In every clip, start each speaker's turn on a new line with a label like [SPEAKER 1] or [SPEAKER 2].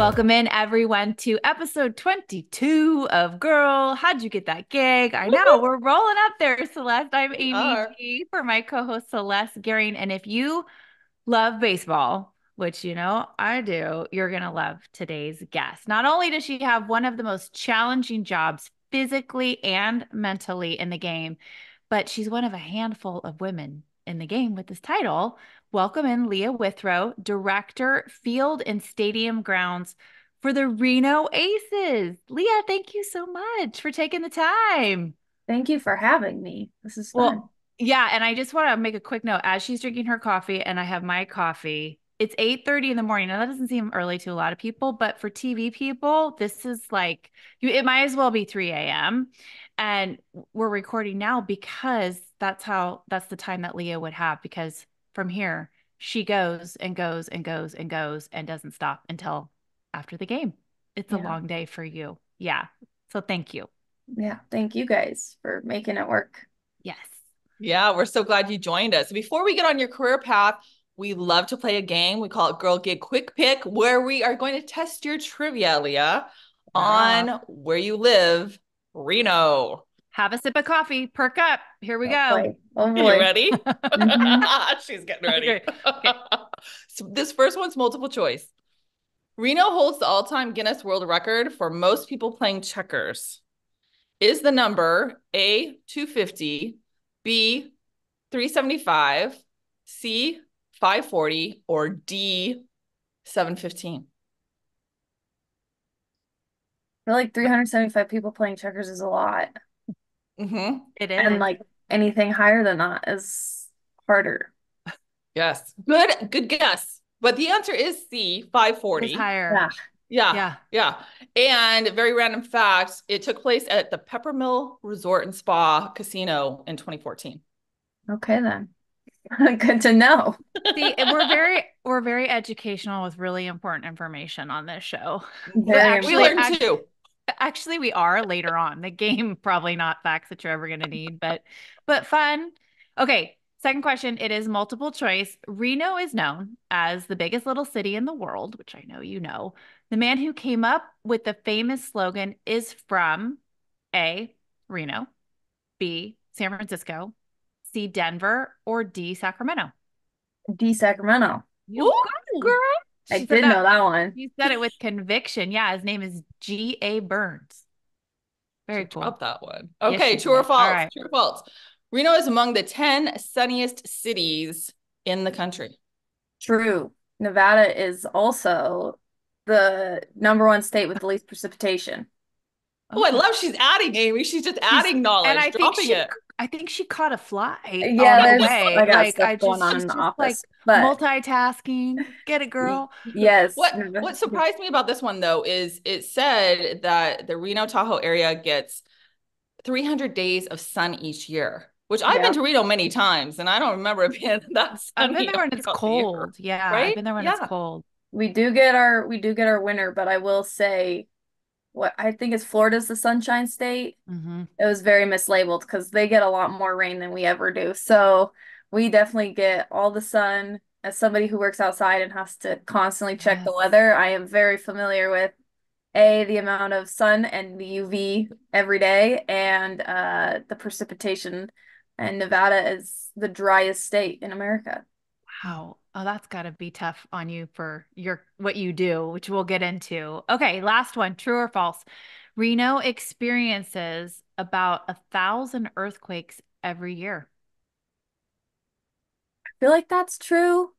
[SPEAKER 1] Welcome in, everyone, to episode 22 of Girl, How'd You Get That Gig? I know, we're rolling up there, Celeste. I'm
[SPEAKER 2] We
[SPEAKER 1] Amy
[SPEAKER 2] are.
[SPEAKER 1] G for my co-host, Celeste Gearing. And if you love baseball, which you know I do, you're going to love today's guest. Not only does she have one of the most challenging jobs physically and mentally in the game, but she's one of a handful of women in the game with this title. Welcome in Leah Withrow, Director, Field and Stadium Grounds for the Reno Aces. Leah, thank you so much for taking the time.
[SPEAKER 3] Thank you for having me. This is fun.
[SPEAKER 1] Well, yeah, and I just want to make a quick note as she's drinking her coffee and I have my coffee. It's 8:30 in the morning. Now that doesn't seem early to a lot of people, but for TV people, this is like it might as well be 3 a.m. And we're recording now because that's the time that Leah would have because from here she goes and goes and goes and goes and doesn't stop until after the game. It's a
[SPEAKER 3] Yeah.
[SPEAKER 1] long day for you. Yeah. So thank you.
[SPEAKER 3] Yeah. Thank you guys for making it work.
[SPEAKER 1] Yes.
[SPEAKER 2] Yeah, we're so glad you joined us. Before we get on your career path, we love to play a game. We call it Girl Gig Quick Pick, where we are going to test your trivia, Leah, on where you live, Reno.
[SPEAKER 1] Have a sip of coffee, perk up. Here we
[SPEAKER 3] Oh
[SPEAKER 1] go.
[SPEAKER 3] boy. Oh
[SPEAKER 2] Are you
[SPEAKER 3] boy.
[SPEAKER 2] ready?
[SPEAKER 3] Mhm.
[SPEAKER 2] She's getting ready.
[SPEAKER 1] Okay. Okay.
[SPEAKER 2] So this first one's multiple choice. Reno holds the all-time Guinness World Record for most people playing checkers. Is the number A, 250, B, 375, C, 540, or D, 715?
[SPEAKER 3] I feel like 375 people playing checkers is a lot.
[SPEAKER 2] Mm-hmm.
[SPEAKER 1] It
[SPEAKER 3] And
[SPEAKER 1] is.
[SPEAKER 3] like anything higher than that is harder.
[SPEAKER 2] Yes. Good guess. But the answer is C,
[SPEAKER 1] It's
[SPEAKER 2] 540.
[SPEAKER 1] higher.
[SPEAKER 3] Yeah.
[SPEAKER 2] Yeah.
[SPEAKER 1] Yeah.
[SPEAKER 2] Yeah. And very random fact, it took place at the Peppermill Resort and Spa Casino in 2014.
[SPEAKER 3] Okay then. Good to know.
[SPEAKER 1] See, and we're very educational with really important information on this show. But
[SPEAKER 3] Very
[SPEAKER 2] We
[SPEAKER 1] actually,
[SPEAKER 2] learned
[SPEAKER 3] important.
[SPEAKER 2] too.
[SPEAKER 1] actually we are later on. The game probably not facts that you're ever going to need, but fun. Okay, second question. It is multiple choice. Reno is known as the biggest little city in the world, which I know you know. The man who came up with the famous slogan is from A, Reno, B, San Francisco, C, Denver, or D, Sacramento.
[SPEAKER 3] D Sacramento.
[SPEAKER 1] You got it,
[SPEAKER 2] Ooh.
[SPEAKER 1] girl.
[SPEAKER 3] I
[SPEAKER 1] She said
[SPEAKER 3] did
[SPEAKER 1] that.
[SPEAKER 3] know that one.
[SPEAKER 1] She said it with conviction. Yeah, his name is G.A. Burns.
[SPEAKER 2] She
[SPEAKER 1] Very cool.
[SPEAKER 2] dropped that one.
[SPEAKER 1] Yes,
[SPEAKER 2] Okay,
[SPEAKER 1] she
[SPEAKER 2] true or
[SPEAKER 1] did. All
[SPEAKER 2] false?
[SPEAKER 1] right.
[SPEAKER 2] True or false? Reno is among the 10 sunniest cities in the country.
[SPEAKER 3] True. Nevada is also the number one state with the least precipitation.
[SPEAKER 2] Oh, I
[SPEAKER 1] Oh,
[SPEAKER 2] love she's adding, Amy. She's just
[SPEAKER 1] she's
[SPEAKER 2] adding
[SPEAKER 1] and
[SPEAKER 2] knowledge, dropping it.
[SPEAKER 1] I think she caught a fly on
[SPEAKER 3] Yeah,
[SPEAKER 1] the
[SPEAKER 3] there's
[SPEAKER 1] way.
[SPEAKER 3] I got
[SPEAKER 1] Like
[SPEAKER 3] stuff
[SPEAKER 1] I
[SPEAKER 3] going
[SPEAKER 1] just
[SPEAKER 3] on in
[SPEAKER 1] she's
[SPEAKER 3] the
[SPEAKER 1] just like
[SPEAKER 3] office. But
[SPEAKER 1] multitasking. Get it, girl.
[SPEAKER 3] yes,
[SPEAKER 2] What surprised me about this one though is it said that the Reno Tahoe area gets 300 days of sun each year, which I've been
[SPEAKER 3] yeah,
[SPEAKER 2] to Reno many times and I don't remember it being that
[SPEAKER 1] I've been
[SPEAKER 2] sunny
[SPEAKER 1] there
[SPEAKER 2] all
[SPEAKER 1] when it's
[SPEAKER 2] throughout the year.
[SPEAKER 1] cold. Yeah, I've
[SPEAKER 2] Right?
[SPEAKER 1] been there when it's
[SPEAKER 2] Yeah.
[SPEAKER 1] cold.
[SPEAKER 3] we do get our winter, but I will say what I think is Florida's the Sunshine State.
[SPEAKER 1] Hmm.
[SPEAKER 3] It was very mislabeled because they get a lot more rain than we ever do. So we definitely get all the sun. As somebody who works outside and has to constantly check the
[SPEAKER 1] Yes.
[SPEAKER 3] weather, I am very familiar with the amount of sun and the UV every day and the precipitation. And Nevada is the driest state in America.
[SPEAKER 1] Wow. Oh, that's got to be tough on you for your what you do, which we'll get into. Okay, last one, true or false? Reno experiences about 1,000 earthquakes every year.
[SPEAKER 3] I feel like that's true.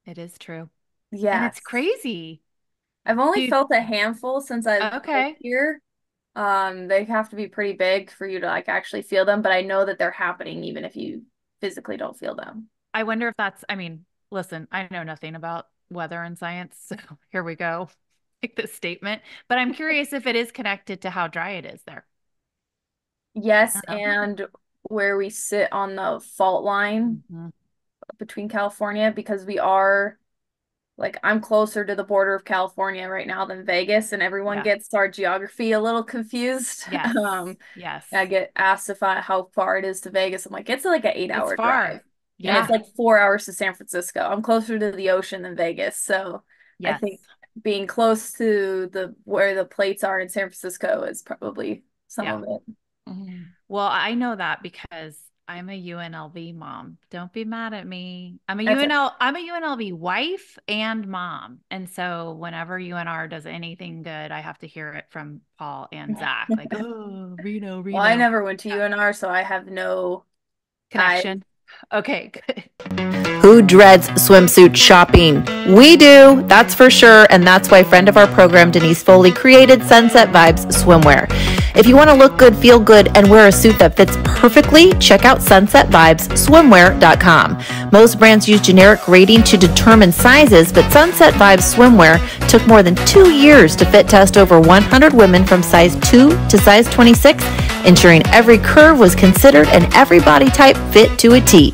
[SPEAKER 1] It is true. And it's
[SPEAKER 3] Yes.
[SPEAKER 1] crazy.
[SPEAKER 3] I've only
[SPEAKER 1] Dude,
[SPEAKER 3] felt a handful since I've lived
[SPEAKER 1] okay.
[SPEAKER 3] here. They have to be pretty big for you to like actually feel them, but I know that they're happening even if you physically don't feel them.
[SPEAKER 1] I wonder if that's, I mean, listen, I know nothing about weather and science, so here we go. Make this statement, but I'm curious if it is connected to how dry it is there. I
[SPEAKER 3] Yes,
[SPEAKER 1] don't know.
[SPEAKER 3] and where we sit on the fault line
[SPEAKER 1] Mhm.
[SPEAKER 3] between California because we are like I'm closer to the border of California right now than Vegas, and everyone
[SPEAKER 1] Yeah.
[SPEAKER 3] gets our geography a little confused.
[SPEAKER 1] Yes.
[SPEAKER 3] Um,
[SPEAKER 1] Yes.
[SPEAKER 3] I get asked if I how far it is to Vegas. I'm like, it's like an eight
[SPEAKER 1] It's
[SPEAKER 3] hour drive.
[SPEAKER 1] far.
[SPEAKER 3] And it's
[SPEAKER 1] Yeah.
[SPEAKER 3] like 4 hours to San Francisco. I'm closer to the ocean than Vegas. So I
[SPEAKER 1] Yes.
[SPEAKER 3] think being close to the where the plates are in San Francisco is probably some
[SPEAKER 1] Yeah.
[SPEAKER 3] of it.
[SPEAKER 2] Mhm.
[SPEAKER 1] Well, I know that because I'm a UNLV mom. Don't be mad at me.
[SPEAKER 3] That's it.
[SPEAKER 1] I'm a UNLV wife and mom. And so whenever UNR does anything good, I have to hear it from Paul and Zach. Like, oh, Reno,
[SPEAKER 3] Well, I
[SPEAKER 1] Reno.
[SPEAKER 3] never went to
[SPEAKER 1] Yeah.
[SPEAKER 3] UNR, so I have no I
[SPEAKER 1] Connection. Okay, good.
[SPEAKER 4] Who dreads swimsuit shopping? We do, that's for sure, and that's why friend of our program, Denise Foley, created Sunset Vibes swimwear. If you want to look good, feel good, and wear a suit that fits perfectly, check out sunsetvibesswimwear.com. Most brands use generic rating to determine sizes, but Sunset Vibes swimwear took more than 2 years to fit test over 100 women from size 2 to size 26, ensuring every curve was considered and every body type fit to a T.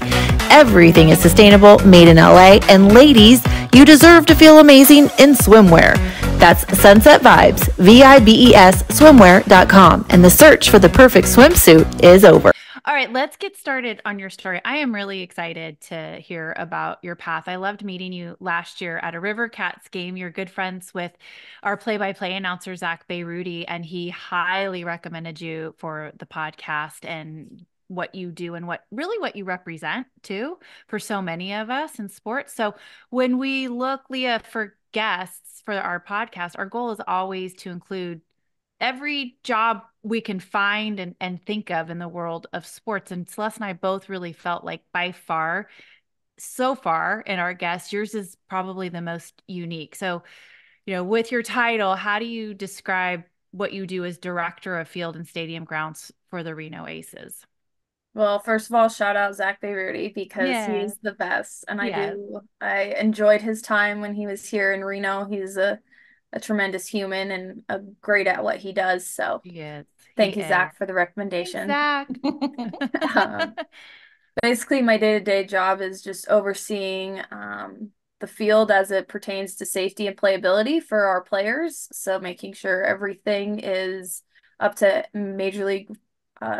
[SPEAKER 4] Everything is sustainable, made in LA, and ladies, you deserve to feel amazing in swimwear. That's Sunset Vibes, VIBES swimwear.com, and the search for the perfect swimsuit is over.
[SPEAKER 1] All right, let's get started on your story. I am really excited to hear about your path. I loved meeting you last year at a River Cats game. You're good friends with our play-by-play announcer, Zach Beyruti, and he highly recommended you for the podcast and what you do and what you represent too for so many of us in sports. So when we look, Leah, for guests for our podcast, our goal is always to include every job we can find and think of in the world of sports. And Celeste and I both really felt like by far, so far in our guests, yours is probably the most unique. So, with your title, how do you describe what you do as director of field and stadium grounds for the Reno Aces?
[SPEAKER 3] Well, first of all, shout out Zach Beyruti because
[SPEAKER 1] Yeah.
[SPEAKER 3] he's the best. And
[SPEAKER 1] Yes.
[SPEAKER 3] I enjoyed his time when he was here in Reno. He's a tremendous human and great at what he does. So
[SPEAKER 1] He is. He
[SPEAKER 3] thank you,
[SPEAKER 1] is.
[SPEAKER 3] Zach, for the
[SPEAKER 1] Thanks,
[SPEAKER 3] recommendation.
[SPEAKER 1] Zach.
[SPEAKER 3] Um, Basically, my day-to-day job is just overseeing the field as it pertains to safety and playability for our players. So making sure everything is up to major league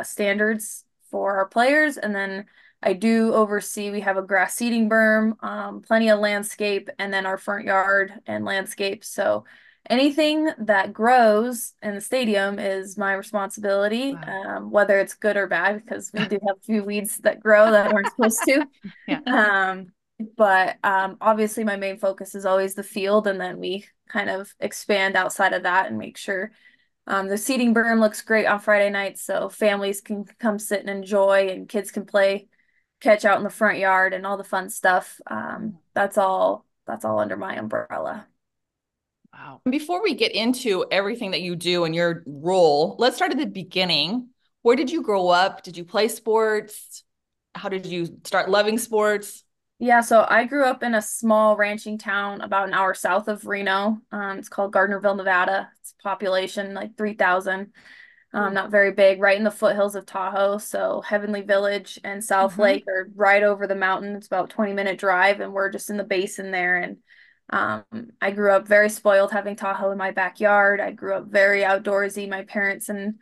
[SPEAKER 3] standards for our players. And then I do oversee, we have a grass seeding berm, plenty of landscape, and then our front yard and landscape. So anything that grows in the stadium is my responsibility,
[SPEAKER 1] Wow.
[SPEAKER 3] whether it's good or bad, because we do have a few weeds that grow that aren't supposed to.
[SPEAKER 1] Yeah.
[SPEAKER 3] But obviously, my main focus is always the field, and then we kind of expand outside of that and make sure the seating berm looks great on Friday nights, so families can come sit and enjoy, and kids can play catch out in the front yard and all the fun stuff. That's all. That's all under my umbrella.
[SPEAKER 1] Wow.
[SPEAKER 2] Before we get into everything that you do and your role, let's start at the beginning. Where did you grow up? Did you play sports? How did you start loving sports?
[SPEAKER 3] Yeah, so I grew up in a small ranching town about an hour south of Reno. It's called Gardnerville, Nevada. It's population like 3,000. Not very big, right in the foothills of Tahoe. So Heavenly Village and South
[SPEAKER 1] Mm-hmm.
[SPEAKER 3] Lake are right over the mountain. It's about a 20-minute drive, and we're just in the basin there. And I grew up very spoiled having Tahoe in my backyard. I grew up very outdoorsy. My parents and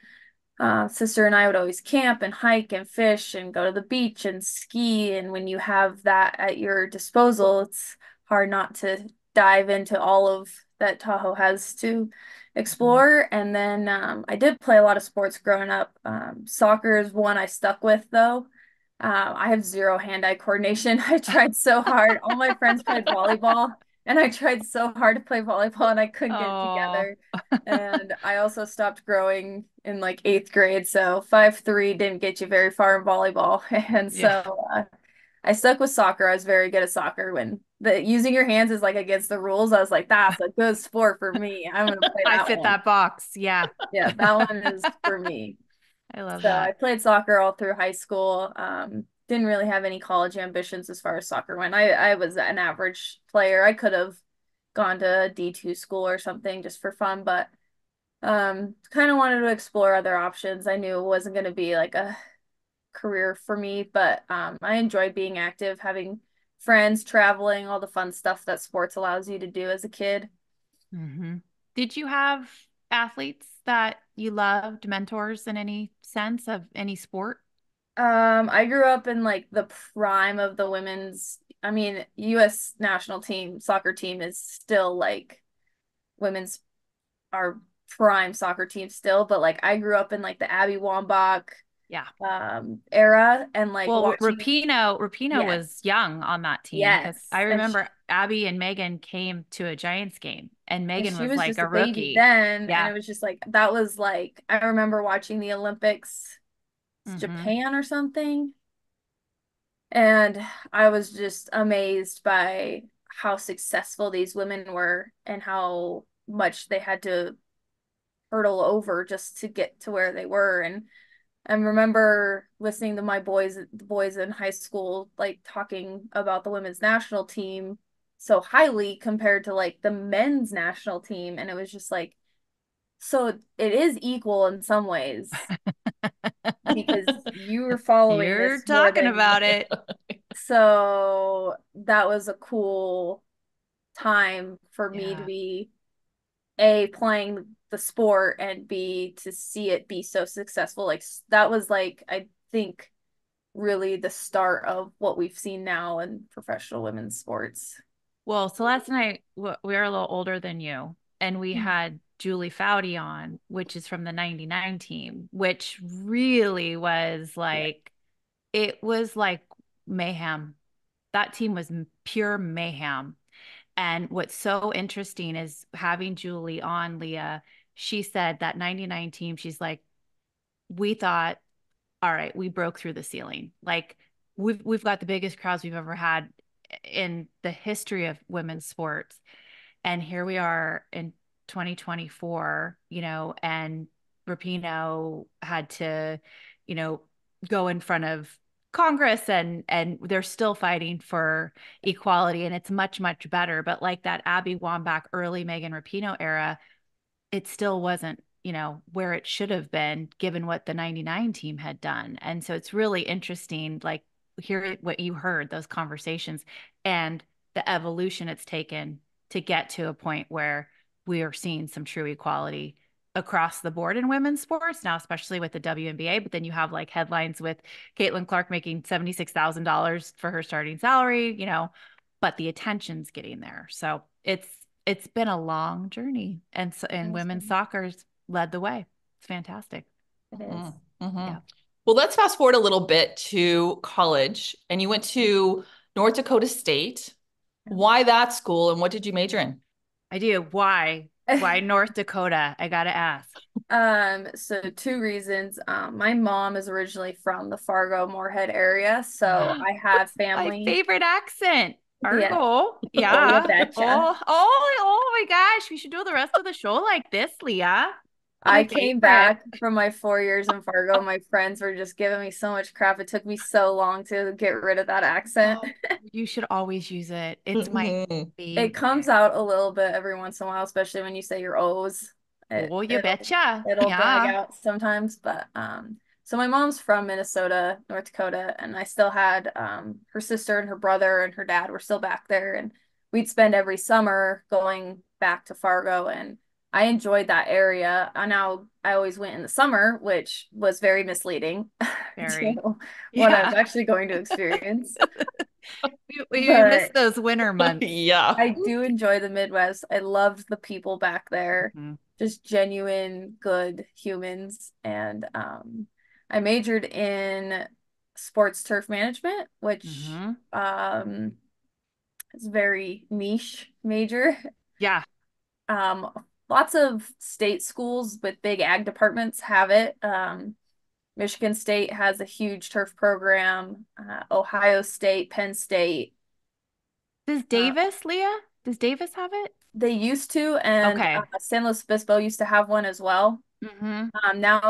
[SPEAKER 3] sister and I would always camp and hike and fish and go to the beach and ski. And when you have that at your disposal, it's hard not to dive into all of that Tahoe has to explore. And then I did play a lot of sports growing up. Soccer is one I stuck with, though. I have zero hand-eye coordination. I tried so hard. All my friends played volleyball, and I tried so hard to play volleyball, and I couldn't get it
[SPEAKER 1] Oh.
[SPEAKER 3] together. And I also stopped growing in like eighth grade, so 5'3" didn't get you very far in volleyball. And
[SPEAKER 1] Yeah.
[SPEAKER 3] so I stuck with soccer. I was very good at soccer when the using your hands is like against the rules. I was like, that's a good sport for me. I'm gonna play
[SPEAKER 1] I
[SPEAKER 3] that
[SPEAKER 1] fit
[SPEAKER 3] one.
[SPEAKER 1] that box. Yeah.
[SPEAKER 3] Yeah, that one is for me.
[SPEAKER 1] I love
[SPEAKER 3] So I
[SPEAKER 1] that.
[SPEAKER 3] played soccer all through high school. Didn't really have any college ambitions as far as soccer went. I was an average player. I could have gone to D2 school or something just for fun, but kind of wanted to explore other options. I knew it wasn't going to be like a career for me, but I enjoyed being active, having friends, traveling, all the fun stuff that sports allows you to do as a kid.
[SPEAKER 1] Mm-hmm. Did you have athletes that you loved, mentors in any sense of any sport?
[SPEAKER 3] I grew up in like the prime of the women's, I mean, US national team, soccer team is still like women's our prime soccer team still, but like I grew up in like the Abby Wambach
[SPEAKER 1] Yeah.
[SPEAKER 3] era and like
[SPEAKER 1] Well,
[SPEAKER 3] watching.
[SPEAKER 1] Rapinoe
[SPEAKER 3] Yes,
[SPEAKER 1] was young on that team because I
[SPEAKER 3] yes,
[SPEAKER 1] remember Abby and Megan came to a Giants game and
[SPEAKER 3] and
[SPEAKER 1] Megan
[SPEAKER 3] she
[SPEAKER 1] was
[SPEAKER 3] was
[SPEAKER 1] like
[SPEAKER 3] just
[SPEAKER 1] a
[SPEAKER 3] a baby
[SPEAKER 1] rookie.
[SPEAKER 3] then, and
[SPEAKER 1] Yeah.
[SPEAKER 3] it was just like that was like I remember watching the Olympics,
[SPEAKER 1] Hmm.
[SPEAKER 3] Japan or something, and I was just amazed by how successful these women were and how much they had to hurdle over just to get to where they were. And I remember listening to the boys in high school, like talking about the women's national team so highly compared to like the men's national team. And it was just like, so it is equal in some ways because you were following
[SPEAKER 1] You're
[SPEAKER 3] this more
[SPEAKER 1] talking
[SPEAKER 3] than,
[SPEAKER 1] about it.
[SPEAKER 3] so that was a cool time for me to
[SPEAKER 1] Yeah.
[SPEAKER 3] be A, playing the sport and B, to see it be so successful. Like that was like, I think really the start of what we've seen now in professional women's sports.
[SPEAKER 1] Well, Celeste and I, we're a little older than you, and we had Julie Foudy on, which is from the 99 team, which really was
[SPEAKER 3] Yeah.
[SPEAKER 1] like, it was like mayhem. That team was pure mayhem. And what's so interesting is having Julie on, Leah, she said that 99 team, she's like, we thought, all right, we broke through the ceiling. Like we've got the biggest crowds we've ever had in the history of women's sports. And here we are in 2024, and Rapinoe had to, you know, go in front of Congress and they're still fighting for equality and it's much, much better. But like that Abby Wambach early Megan Rapinoe era, it still wasn't, where it should have been given what the 99 team had done. And so it's really interesting, like hear what you heard, those conversations and the evolution it's taken to get to a point where we are seeing some true equality across the board in women's sports now, especially with the WNBA. But then you have like headlines with Caitlin Clark making $76,000 for her starting salary, but the attention's getting there. So it's been a long journey, and women's soccer's led the way. It's fantastic.
[SPEAKER 3] It is.
[SPEAKER 2] Mm-hmm.
[SPEAKER 1] Yeah,
[SPEAKER 2] Well, let's fast forward a little bit to college, and you went to North Dakota State. Why that school, and what did you major in?
[SPEAKER 1] I do. Why North Dakota? I gotta ask.
[SPEAKER 3] So two reasons. My mom is originally from the Fargo Moorhead area, so I have
[SPEAKER 1] My
[SPEAKER 3] family.
[SPEAKER 1] favorite accent.
[SPEAKER 3] Yeah.
[SPEAKER 1] Argo.
[SPEAKER 3] Oh, you
[SPEAKER 1] Yeah.
[SPEAKER 3] betcha.
[SPEAKER 1] Oh my gosh. We should do the rest of the show like this, Leah.
[SPEAKER 3] I
[SPEAKER 1] My
[SPEAKER 3] came
[SPEAKER 1] favorite.
[SPEAKER 3] back from my 4 years in Fargo. My friends were just giving me so much crap. It took me so long to get rid of that accent.
[SPEAKER 1] Oh, you should always use it. It's my
[SPEAKER 2] Mhm.
[SPEAKER 3] It comes
[SPEAKER 1] favorite.
[SPEAKER 3] out a little bit every once in a while, especially when you say your O's. It
[SPEAKER 1] Oh, you
[SPEAKER 3] it'll
[SPEAKER 1] betcha.
[SPEAKER 3] it'll drag
[SPEAKER 1] Yeah.
[SPEAKER 3] out sometimes, but so my mom's from Minnesota, North Dakota, and I still had her sister and her brother and her dad were still back there, and we'd spend every summer going back to Fargo, and I enjoyed that area. Now I always went in the summer, which was very misleading
[SPEAKER 1] Very.
[SPEAKER 3] to what I was
[SPEAKER 1] Yeah.
[SPEAKER 3] actually going to experience.
[SPEAKER 1] You miss
[SPEAKER 3] But
[SPEAKER 1] those winter months.
[SPEAKER 2] Yeah.
[SPEAKER 3] I do enjoy the Midwest. I loved the people back there,
[SPEAKER 1] Mhm.
[SPEAKER 3] just genuine, good humans. And I majored in sports turf management, which
[SPEAKER 1] Mhm.
[SPEAKER 3] is a very niche major.
[SPEAKER 1] Yeah.
[SPEAKER 3] Um, Lots of state schools with big ag departments have it. Michigan State has a huge turf program. Ohio State, Penn State.
[SPEAKER 1] Does
[SPEAKER 3] Uh,
[SPEAKER 1] Davis, Leah? Does Davis have it?
[SPEAKER 3] They used to, and
[SPEAKER 1] Okay.
[SPEAKER 3] San Luis Obispo used to have one as well.
[SPEAKER 1] Hmm.
[SPEAKER 3] Now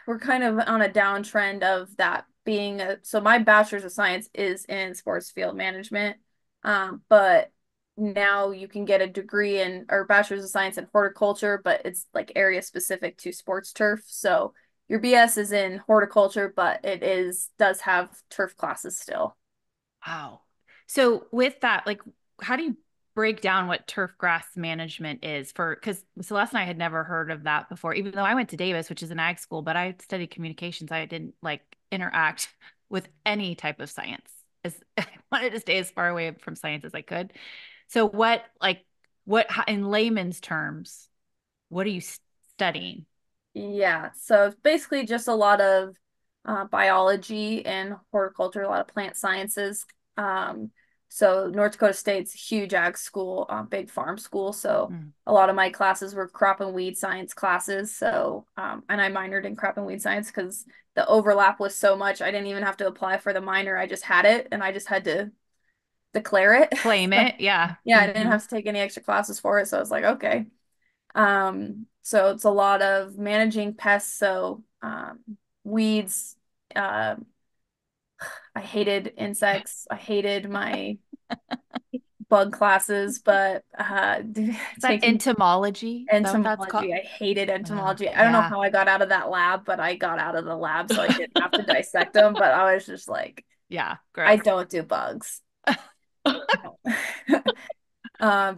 [SPEAKER 3] we're kind of on a downtrend of that being so my bachelor's of science is in sports field management. But now you can get a degree in or bachelor's of science in horticulture, but it's like area specific to sports turf. So your BS is in horticulture, but does have turf classes still.
[SPEAKER 1] Wow. So with that, like, how do you break down what turf grass management is because Celeste and I had never heard of that before, even though I went to Davis, which is an ag school, but I studied communications. I didn't like interact with any type of science as I wanted to stay as far away from science as I could. So what, like, in layman's terms, what are you studying?
[SPEAKER 3] Yeah, so it's basically just a lot of biology and horticulture, a lot of plant sciences. Um, so North Dakota State's a huge ag school, big farm school. So
[SPEAKER 1] Mm.
[SPEAKER 3] a lot of my classes were crop and weed science classes. So, and I minored in crop and weed science because the overlap was so much. I didn't even have to apply for the minor. I just had it and I just had to declare it.
[SPEAKER 1] Claim it. Yeah.
[SPEAKER 3] Yeah, I didn't
[SPEAKER 1] Mm-hmm.
[SPEAKER 3] have to take any extra classes for it. So I was like, okay. So it's a lot of managing pests. So, weeds, uh, I hated insects. I hated my bug classes, but
[SPEAKER 1] Is that
[SPEAKER 3] taking
[SPEAKER 1] entomology? Is that what that's called?
[SPEAKER 3] entomology, I hated entomology. I don't know
[SPEAKER 1] Yeah.
[SPEAKER 3] how I got out of that lab, but I got out of the lab so I didn't have to dissect them. But I was just like,
[SPEAKER 1] Yeah.
[SPEAKER 3] I
[SPEAKER 1] Gross.
[SPEAKER 3] don't do bugs. No.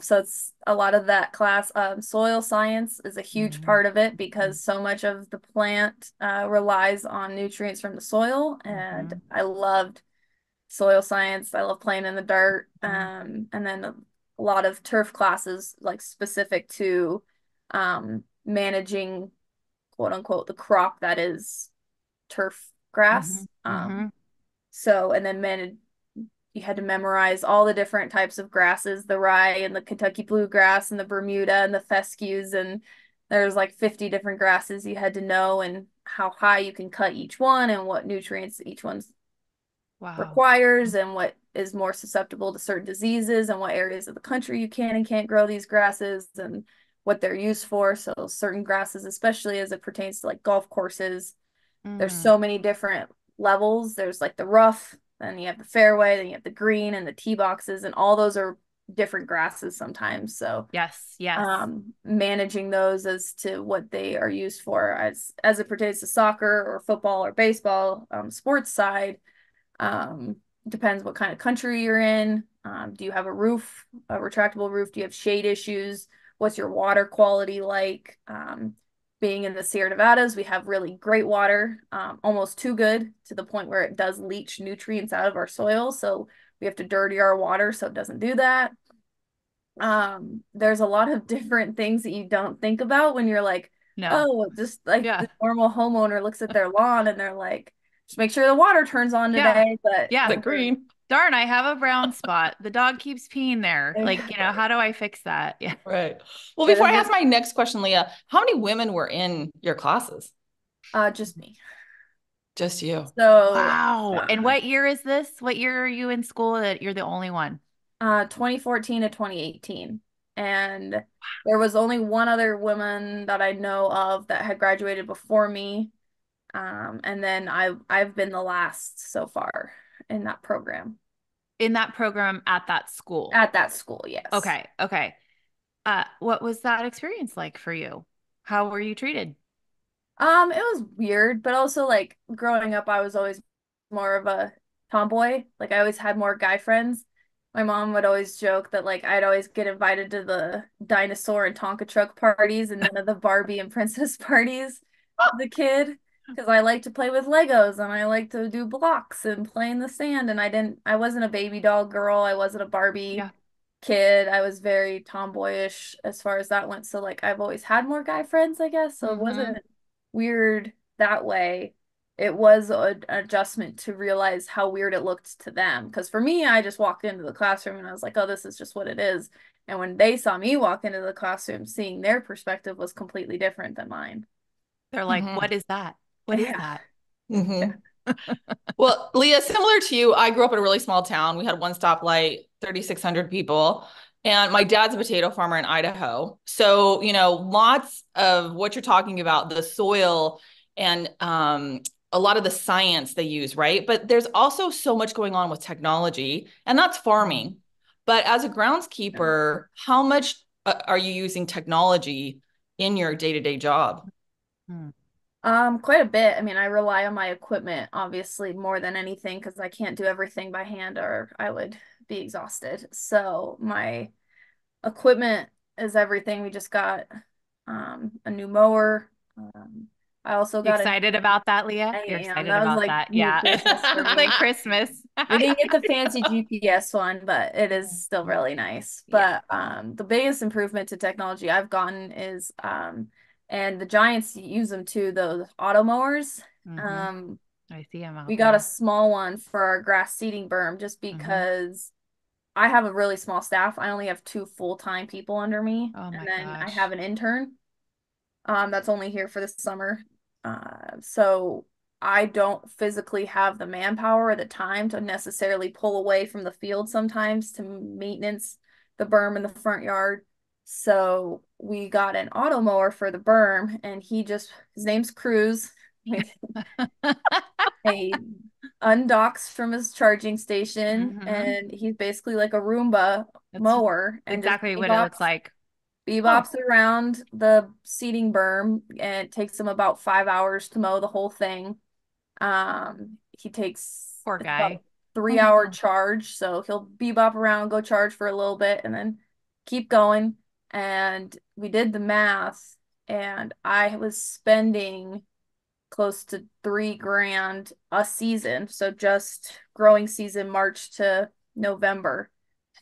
[SPEAKER 3] So it's a lot of that class. Soil science is a huge
[SPEAKER 1] Mm-hmm.
[SPEAKER 3] part of it because so much of the plant relies on nutrients from the soil, and
[SPEAKER 1] Mm-hmm.
[SPEAKER 3] I loved soil science. I love playing in the dirt.
[SPEAKER 1] Mm-hmm.
[SPEAKER 3] And then a lot of turf classes, like specific to managing, quote unquote, the crop that is turf
[SPEAKER 1] Mm-hmm.
[SPEAKER 3] grass.
[SPEAKER 1] Mm-hmm.
[SPEAKER 3] So, and then you had to memorize all the different types of grasses, the rye and the Kentucky bluegrass and the Bermuda and the fescues. And there's like 50 different grasses you had to know and how high you can cut each one and what nutrients each one
[SPEAKER 1] Wow.
[SPEAKER 3] requires and what is more susceptible to certain diseases and what areas of the country you can and can't grow these grasses and what they're used for. So certain grasses, especially as it pertains to like golf courses, there's
[SPEAKER 1] Mm.
[SPEAKER 3] so many different levels. There's like the rough, then you have the fairway, then you have the green and the tee boxes, and all those are different grasses sometimes. So
[SPEAKER 1] Yes. Yes.
[SPEAKER 3] managing those as to what they are used for as it pertains to soccer or football or baseball, sports side, depends what kind of country you're in. Do you have a roof, a retractable roof? Do you have shade issues? What's your water quality like? Being in the Sierra Nevadas, we have really great water, almost too good to the point where it does leach nutrients out of our soil. So we have to dirty our water so it doesn't do that. There's a lot of different things that you don't think about when you're like,
[SPEAKER 1] No.
[SPEAKER 3] oh, just like
[SPEAKER 1] Yeah.
[SPEAKER 3] the normal homeowner looks at their lawn and they're like, just make sure the water turns on
[SPEAKER 1] Yeah.
[SPEAKER 3] today. But
[SPEAKER 2] The
[SPEAKER 1] Yeah.
[SPEAKER 2] green.
[SPEAKER 1] Darn, I have a brown spot. The dog keeps peeing there. Like, how do I fix that? Yeah.
[SPEAKER 2] Right. Well,
[SPEAKER 3] it
[SPEAKER 2] before I
[SPEAKER 3] is
[SPEAKER 2] ask my next question, Leah, how many women were in your classes?
[SPEAKER 3] just me.
[SPEAKER 2] Just you.
[SPEAKER 3] So
[SPEAKER 1] Wow. And
[SPEAKER 3] uh,
[SPEAKER 1] what year is this? What year are you in school that you're the only one?
[SPEAKER 3] 2014 to 2018. And there was only one other woman that I know of that had graduated before me. And then I've been the last so far in that program.
[SPEAKER 1] In that program at that school.
[SPEAKER 3] At that school, yes.
[SPEAKER 1] Okay. Okay. What was that experience like for you? How were you treated?
[SPEAKER 3] It was weird, but also like growing up, I was always more of a tomboy. Like I always had more guy friends. My mom would always joke that like I'd always get invited to the dinosaur and Tonka truck parties and none of the Barbie and princess parties as a kid. Because I like to play with Legos and I like to do blocks and play in the sand. And I wasn't a baby doll girl. I wasn't a Barbie
[SPEAKER 1] Yeah.
[SPEAKER 3] kid. I was very tomboyish as far as that went. So like I've always had more guy friends, I guess. So it
[SPEAKER 2] Mm-hmm.
[SPEAKER 3] wasn't weird that way. It was an adjustment to realize how weird it looked to them. Because for me, I just walked into the classroom and I was like, oh, this is just what it is. And when they saw me walk into the classroom, seeing their perspective was completely different than mine.
[SPEAKER 1] They're like,
[SPEAKER 2] Mm-hmm.
[SPEAKER 1] what is that? What is
[SPEAKER 3] Yeah.
[SPEAKER 1] that?
[SPEAKER 2] Mm-hmm. Well, Leah, similar to you, I grew up in a really small town. We had one stoplight, 3,600 people. And my dad's a potato farmer in Idaho. So, lots of what you're talking about, the soil and a lot of the science they use, right? But there's also so much going on with technology, and that's farming. But as a groundskeeper, how much are you using technology in your day-to-day job?
[SPEAKER 1] Hmm.
[SPEAKER 3] Quite a bit. I mean, I rely on my equipment obviously more than anything because I can't do everything by hand or I would be exhausted. So my equipment is everything. We just got a new mower. I also
[SPEAKER 1] You
[SPEAKER 3] got a
[SPEAKER 1] excited about that, Leah?
[SPEAKER 3] I
[SPEAKER 1] You're
[SPEAKER 3] am.
[SPEAKER 1] excited
[SPEAKER 3] That was
[SPEAKER 1] about
[SPEAKER 3] like
[SPEAKER 1] that.
[SPEAKER 3] new
[SPEAKER 1] Yeah.
[SPEAKER 3] Christmas for
[SPEAKER 1] It's like
[SPEAKER 3] me.
[SPEAKER 1] Christmas.
[SPEAKER 3] We didn't get the fancy GPS one, but it is still really nice.
[SPEAKER 1] Yeah.
[SPEAKER 3] But the biggest improvement to technology I've gotten is and the Giants use them too, those auto mowers.
[SPEAKER 1] Mm-hmm.
[SPEAKER 3] Um,
[SPEAKER 1] I see them
[SPEAKER 3] we
[SPEAKER 1] out
[SPEAKER 3] got a
[SPEAKER 1] there.
[SPEAKER 3] small one for our grass seeding berm just
[SPEAKER 1] Mm-hmm.
[SPEAKER 3] because I have a really small staff. I only have two full-time people under me,
[SPEAKER 1] Oh
[SPEAKER 3] and
[SPEAKER 1] my
[SPEAKER 3] then I have
[SPEAKER 1] gosh.
[SPEAKER 3] an intern that's only here for the summer. So I don't physically have the manpower or the time to necessarily pull away from the field sometimes to maintenance the berm in the front yard. So we got an auto mower for the berm, and his name's Cruz. He undocks from his charging station,
[SPEAKER 1] Mm-hmm.
[SPEAKER 3] and he's basically like a Roomba
[SPEAKER 1] That's
[SPEAKER 3] mower, and just
[SPEAKER 1] exactly what it looks like. Oh,
[SPEAKER 3] bebops around the seating berm, and it takes him about 5 hours to mow the whole thing.
[SPEAKER 1] poor
[SPEAKER 3] It's about
[SPEAKER 1] guy.
[SPEAKER 3] 3 hour charge, so he'll bebop around, go charge for a little bit, and then keep going. And we did the math, and I was spending close to 3 grand a season. So just growing season March to November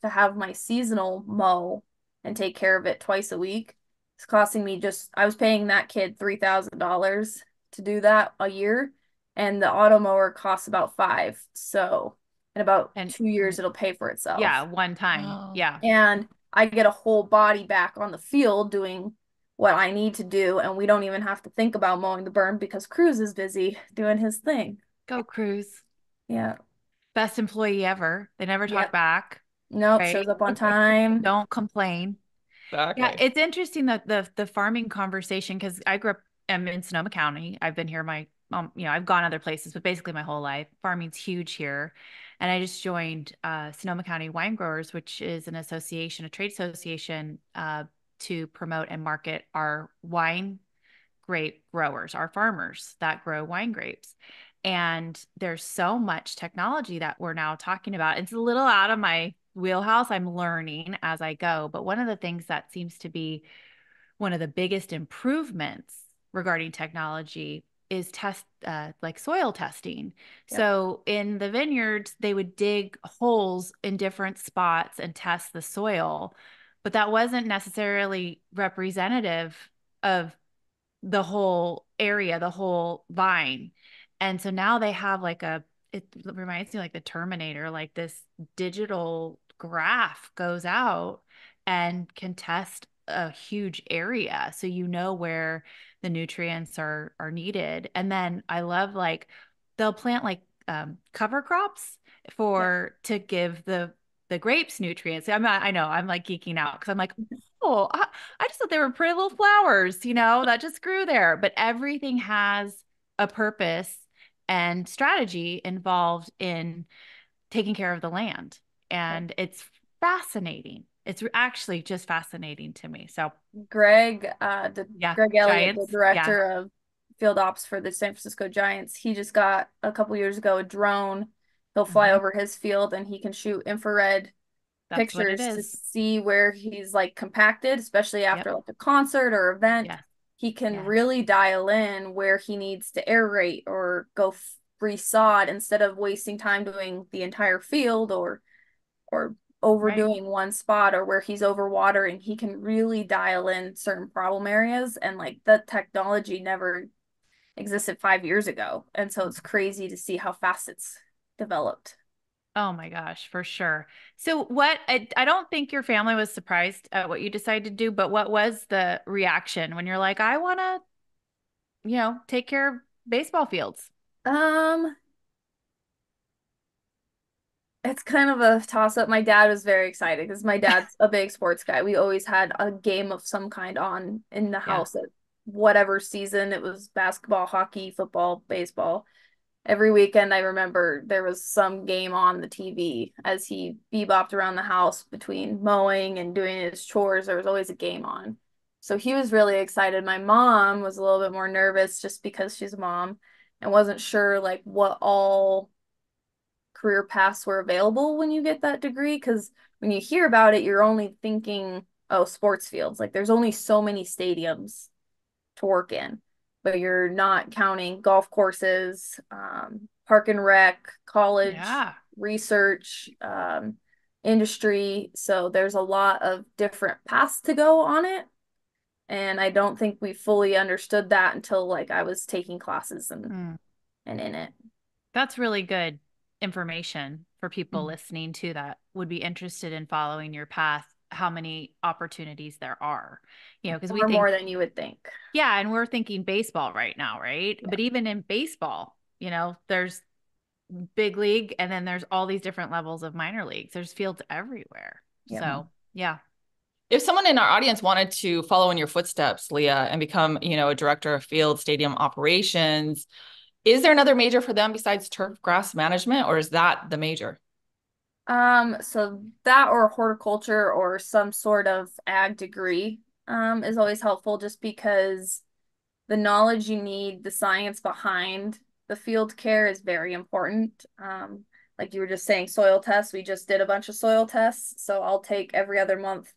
[SPEAKER 3] to have my seasonal mow and take care of it twice a week. It's costing me I was paying that kid $3,000 to do that a year. And the auto mower costs about five. So in about
[SPEAKER 1] And
[SPEAKER 3] 2 years, it'll pay for
[SPEAKER 1] yeah,
[SPEAKER 3] itself.
[SPEAKER 1] one time.
[SPEAKER 2] Oh.
[SPEAKER 1] Yeah.
[SPEAKER 3] And I get a whole body back on the field doing what I need to do, and we don't even have to think about mowing the berm because Cruz is busy doing his thing.
[SPEAKER 1] Go Cruise.
[SPEAKER 3] Yeah.
[SPEAKER 1] Best employee ever. They never talk
[SPEAKER 3] Yep.
[SPEAKER 1] back,
[SPEAKER 3] Nope.
[SPEAKER 1] right?
[SPEAKER 3] Shows up on time.
[SPEAKER 1] Don't complain. Yeah,
[SPEAKER 2] Exactly.
[SPEAKER 1] it's interesting that the farming conversation, because I grew up in Sonoma County. I've been here I've gone other places, but basically my whole life. Farming's huge here. And I just joined Sonoma County Wine Growers, which is an association, a trade association to promote and market our wine grape growers, our farmers that grow wine grapes. And there's so much technology that we're now talking about. It's a little out of my wheelhouse. I'm learning as I go. But one of the things that seems to be one of the biggest improvements regarding technology is like soil testing.
[SPEAKER 3] Yep.
[SPEAKER 1] So in the vineyards, they would dig holes in different spots and test the soil, but that wasn't necessarily representative of the whole area, the whole vine. And so now they have it reminds me like the Terminator, like this digital graph goes out and can test a huge area. So you know where the nutrients are needed. And then I love like they'll plant like cover crops
[SPEAKER 3] Yep.
[SPEAKER 1] to give the grapes nutrients. I know I'm like geeking out because I'm like, oh, I just thought they were pretty little flowers, that just grew there. But everything has a purpose and strategy involved in taking care of the land.
[SPEAKER 3] Yep.
[SPEAKER 1] And it's fascinating. It's actually just fascinating to me. So,
[SPEAKER 3] The
[SPEAKER 1] yeah,
[SPEAKER 3] Greg Elliott, the
[SPEAKER 1] giants. Yeah.
[SPEAKER 3] director of field ops for the San Francisco Giants, he just got a couple years ago a drone. He'll fly
[SPEAKER 1] Hmm.
[SPEAKER 3] over his field and he can shoot infrared
[SPEAKER 1] That's what it
[SPEAKER 3] pictures to
[SPEAKER 1] is.
[SPEAKER 3] see where he's like compacted, especially
[SPEAKER 1] Yep.
[SPEAKER 3] after like a concert or event.
[SPEAKER 1] Yes.
[SPEAKER 3] He can
[SPEAKER 1] Yes.
[SPEAKER 3] really dial in where he needs to aerate or go resod instead of wasting time doing the entire field or
[SPEAKER 1] Right.
[SPEAKER 3] overdoing one spot or where he's overwatering. He can really dial in certain problem areas, and like the technology never existed 5 years ago. And so it's crazy to see how fast it's developed.
[SPEAKER 1] Oh my gosh, for sure. So I don't think your family was surprised at what you decided to do, but what was the reaction when you're like, I want to, take care of baseball fields?
[SPEAKER 3] Um, it's kind of a toss up. My dad was very excited because my dad's a big sports guy. We always had a game of some kind on in the
[SPEAKER 1] Yeah.
[SPEAKER 3] house at whatever season. It was basketball, hockey, football, baseball. Every weekend, I remember there was some game on the TV as he bebopped around the house between mowing and doing his chores. There was always a game on. So he was really excited. My mom was a little bit more nervous just because she's a mom and wasn't sure like what all career paths were available when you get that degree. Because when you hear about it, you're only thinking, oh, sports fields. Like there's only so many stadiums to work in. but you're not counting golf courses, park and rec, college,
[SPEAKER 1] Yeah.
[SPEAKER 3] research, industry. So there's a lot of different paths to go on it. And I don't think we fully understood that until like I was taking classes
[SPEAKER 1] Mm.
[SPEAKER 3] and in it.
[SPEAKER 1] That's really good information for people listening to that would be interested in following your path, how many opportunities there are. Because we
[SPEAKER 3] Or
[SPEAKER 1] think,
[SPEAKER 3] more than you would think.
[SPEAKER 1] yeah, and we're thinking baseball right now, right?
[SPEAKER 3] Yeah.
[SPEAKER 1] But even in baseball, there's big league and then there's all these different levels of minor leagues. There's fields everywhere.
[SPEAKER 3] Yeah.
[SPEAKER 1] So, yeah.
[SPEAKER 2] If someone in our audience wanted to follow in your footsteps, Leah, and become, a director of field stadium operations, is there another major for them besides turf grass management, or is that the major?
[SPEAKER 3] So that or horticulture or some sort of ag degree is always helpful just because the knowledge you need, the science behind the field care is very important. Like you were just saying, soil tests, we just did a bunch of soil tests. So I'll take every other month,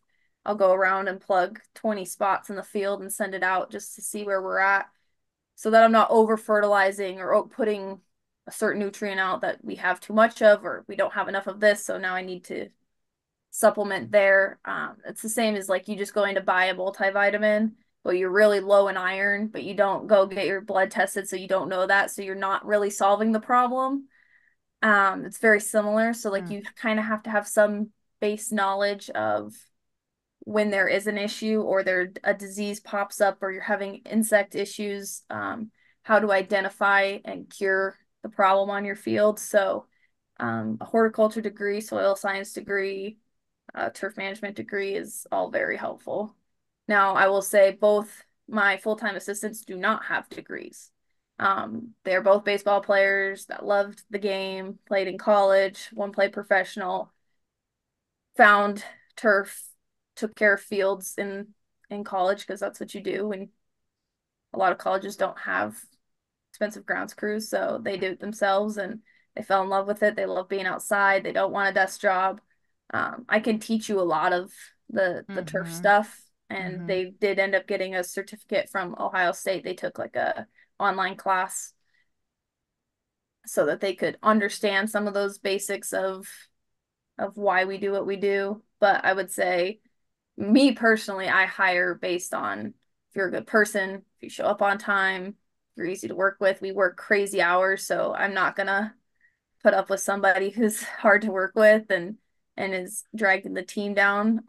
[SPEAKER 3] I'll go around and plug 20 spots in the field and send it out just to see where we're at so that I'm not over fertilizing or putting a certain nutrient out that we have too much of or we don't have enough of this. So now I need to supplement there. It's the same as like you just going to buy a multivitamin, but you're really low in iron, but you don't go get your blood tested, so you don't know that. So you're not really solving the problem. It's very similar. So like you kind of have to have some base knowledge of when there is an issue or there a disease pops up or you're having insect issues, how to identify and cure the problem on your field. So a horticulture degree, soil science degree, turf management degree is all very helpful. Now, I will say both my full-time assistants do not have degrees. They're both baseball players that loved the game, played in college, one played professional, found turf, took care of fields in college because that's what you do. And a lot of colleges don't have expensive grounds crews, so they do it themselves and they fell in love with it. They love being outside. They don't want a desk job. I can teach you a lot of the turf stuff, and they did end up getting a certificate from Ohio State. They took like a online class so that they could understand some of those basics of why we do what we do. But I would say, me personally, I hire based on if you're a good person, if you show up on time, you're easy to work with. We work crazy hours, so I'm not gonna put up with somebody who's hard to work with and is dragging the team down.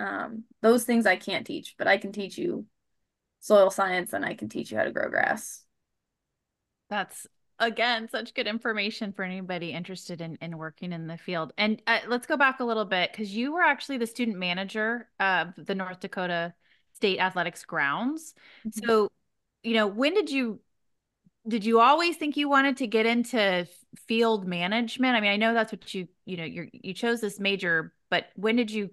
[SPEAKER 3] Those things I can't teach, but I can teach you soil science and I can teach you how to grow grass.
[SPEAKER 1] That's again such good information for anybody interested in working in the field. And let's go back a little bit because you were actually the student manager of the North Dakota State Athletics grounds. So, when did you always think you wanted to get into field management? I mean, I know that's what you chose this major, but when did you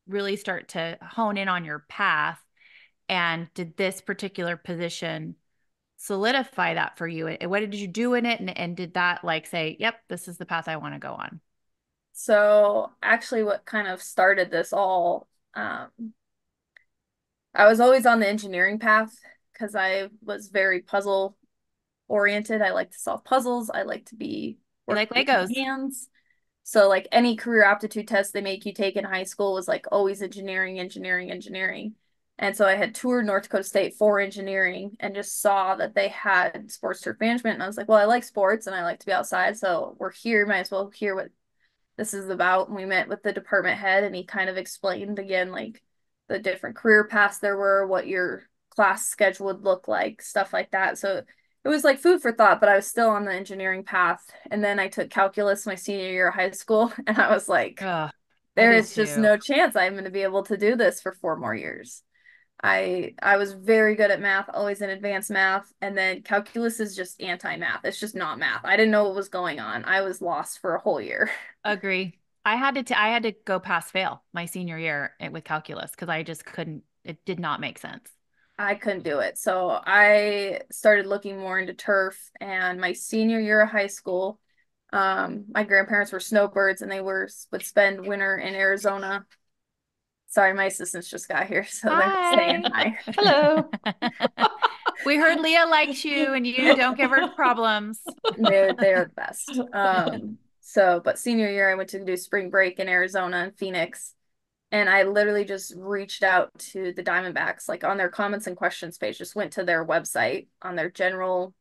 [SPEAKER 1] really start to hone in on your path? And did this particular position solidify that for you? And what did you do in it? And did that like say, yep, this is the path I want to go on?
[SPEAKER 3] So actually what kind of started this all, I was always on the engineering path because I was very puzzle oriented. I like to solve puzzles. I like to be
[SPEAKER 1] You like
[SPEAKER 3] working with
[SPEAKER 1] Legos.
[SPEAKER 3] my hands. So like any career aptitude test they make you take in high school was like always engineering, engineering, engineering. And so I had toured North Dakota State for engineering and just saw that they had sports turf management. And I was like, well, I like sports and I like to be outside. So we're here, might as well hear what this is about. And we met with the department head and he kind of explained again, like the different career paths there were, what your class schedule would look like, stuff like that. So it was like food for thought, but I was still on the engineering path. And then I took calculus my senior year of high school. And I was like,
[SPEAKER 1] I
[SPEAKER 3] there
[SPEAKER 1] did
[SPEAKER 3] is just
[SPEAKER 1] too.
[SPEAKER 3] no chance I'm going to be able to do this for 4 more years. I was very good at math, always in advanced math, and then calculus is just anti-math. It's just not math. I didn't know what was going on. I was lost for a whole year.
[SPEAKER 1] Agree. I had to go pass fail my senior year with calculus because I just couldn't, it did not make sense.
[SPEAKER 3] I couldn't do it. So I started looking more into turf and my senior year of high school, my grandparents were snowbirds and would spend winter in Arizona. Sorry, my assistants just got here, so they're saying
[SPEAKER 1] Hi.
[SPEAKER 3] hi.
[SPEAKER 2] Hello.
[SPEAKER 1] We heard Leah likes you and you don't give her problems.
[SPEAKER 3] They're the best. But senior year, I went to do spring break in Arizona and Phoenix. And I literally just reached out to the Diamondbacks, like on their comments and questions page, just went to their website on their general.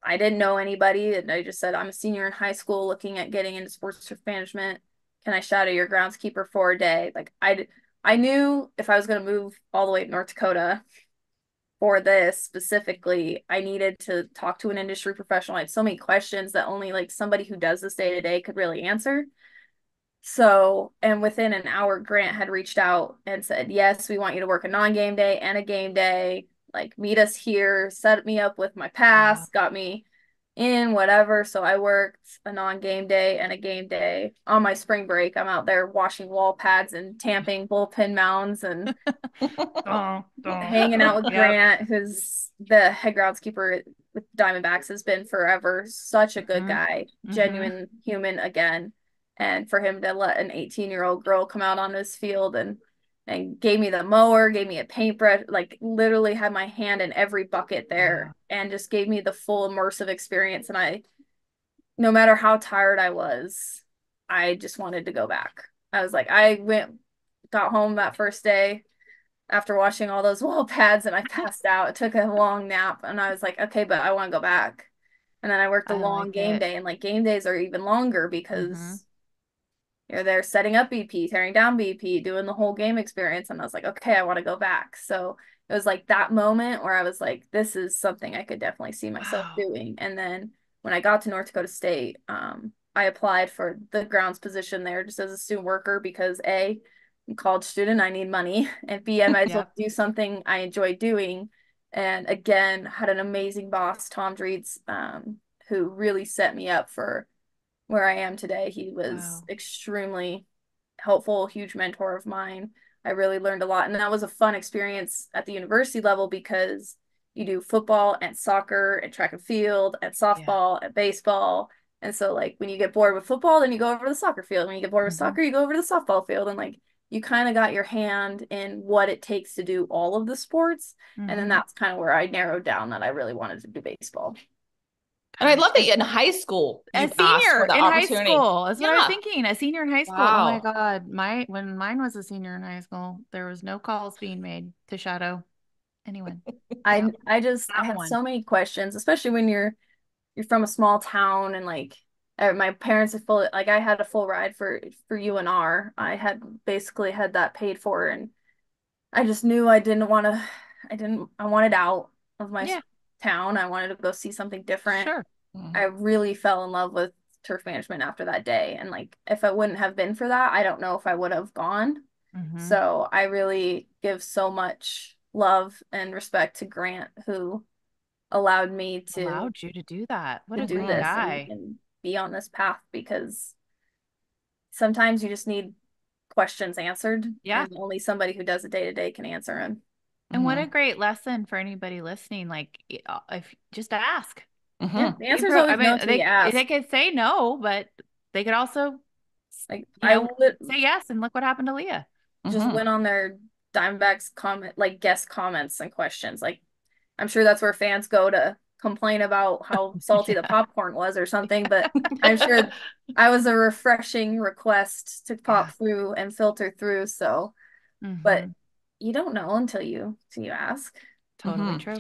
[SPEAKER 3] I didn't know anybody. And I just said, I'm a senior in high school looking at getting into sports turf management. Can I shadow your groundskeeper for a day? Like I knew if I was going to move all the way to North Dakota for this specifically, I needed to talk to an industry professional. I had so many questions that only like somebody who does this day to day could really answer. So, and within an hour, Grant had reached out and said, yes, we want you to work a non-game day and a game day. Like, meet us here, set me up with my pass, got me in, whatever. So I worked a non-game day and a game day. On my spring break, I'm out there washing wall pads and tamping bullpen mounds and hanging out with Grant, who's the head groundskeeper with Diamondbacks, has been forever. Such a good guy, genuine human again. And for him to let an 18-year-old girl come out on his field and gave me the mower, gave me a paintbrush, like literally had my hand in every bucket there and just gave me the full immersive experience. And no matter how tired I was, I just wanted to go back. I was like, got home that first day after washing all those wall pads and I passed out. I took a long nap and I was like, okay, but I want to go back. And then I worked a long game day, and like game days are even longer because you're there setting up BP, tearing down BP, doing the whole game experience. And I was like, okay, I want to go back. So it was like that moment where I was like, this is something I could definitely see myself doing. And then when I got to North Dakota State, I applied for the grounds position there just as a student worker because A, I'm a college student, I need money, and B, I might as well do something I enjoy doing. And again, had an amazing boss, Tom Dreets, who really set me up for where I am today. He was extremely helpful, huge mentor of mine. I really learned a lot. And that was a fun experience at the university level because you do football and soccer and track and field and softball and baseball. And so like when you get bored with football, then you go over to the soccer field. When you get bored with soccer, you go over to the softball field. And like you kind of got your hand in what it takes to do all of the sports. And then that's kind of where I narrowed down that I really wanted to do baseball.
[SPEAKER 2] And I love that in high school,
[SPEAKER 1] a senior in high school. That's what I was thinking. A senior in high school. Oh my God. When mine was a senior in high school, there was no calls being made to shadow anyone.
[SPEAKER 3] I had so many questions, especially when you're from a small town and like my parents are full, like I had a full ride for UNR. I had basically had that paid for, and I just knew I wanted out of my town. I wanted to go see something different.
[SPEAKER 1] Sure.
[SPEAKER 3] I really fell in love with turf management after that day. And like, if it wouldn't have been for that, I don't know if I would have gone. So I really give so much love and respect to Grant, who allowed me to
[SPEAKER 1] you to do that. What
[SPEAKER 3] to
[SPEAKER 1] a
[SPEAKER 3] do
[SPEAKER 1] great
[SPEAKER 3] this
[SPEAKER 1] guy.
[SPEAKER 3] and be on this path, because sometimes you just need questions answered.
[SPEAKER 1] Yeah.
[SPEAKER 3] And only somebody who does it day to day can answer them.
[SPEAKER 1] And what a great lesson for anybody listening. Like, if just ask.
[SPEAKER 3] Yeah, the answer is always no until you ask.
[SPEAKER 1] They could say no, but they could also
[SPEAKER 3] like
[SPEAKER 1] say yes. And look what happened to Leah.
[SPEAKER 3] Just went on their Diamondbacks comment, like guest comments and questions. Like, I'm sure that's where fans go to complain about how salty the popcorn was or something, but I'm sure I was a refreshing request to pop through and filter through. So, but you don't know until you ask.
[SPEAKER 1] Totally true.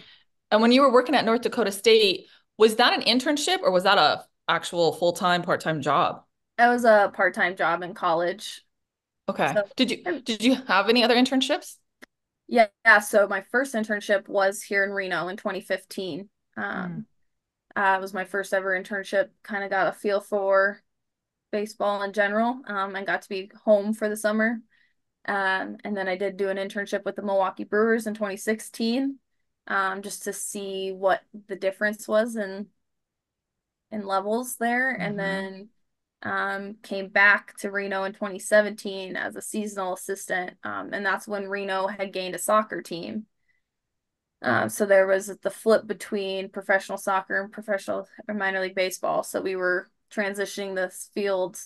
[SPEAKER 2] And when you were working at North Dakota State, was that an internship or was that a actual full-time, part-time job?
[SPEAKER 3] That was a part-time job in college.
[SPEAKER 2] Okay. So, did you have any other internships?
[SPEAKER 3] Yeah. So my first internship was here in Reno in 2015. It was my first ever internship. Kind of got a feel for baseball in general, and got to be home for the summer. And then I did do an internship with the Milwaukee Brewers in 2016, just to see what the difference was in levels there. And then came back to Reno in 2017 as a seasonal assistant. And that's when Reno had gained a soccer team. So there was the flip between professional soccer and professional or minor league baseball. So we were transitioning this field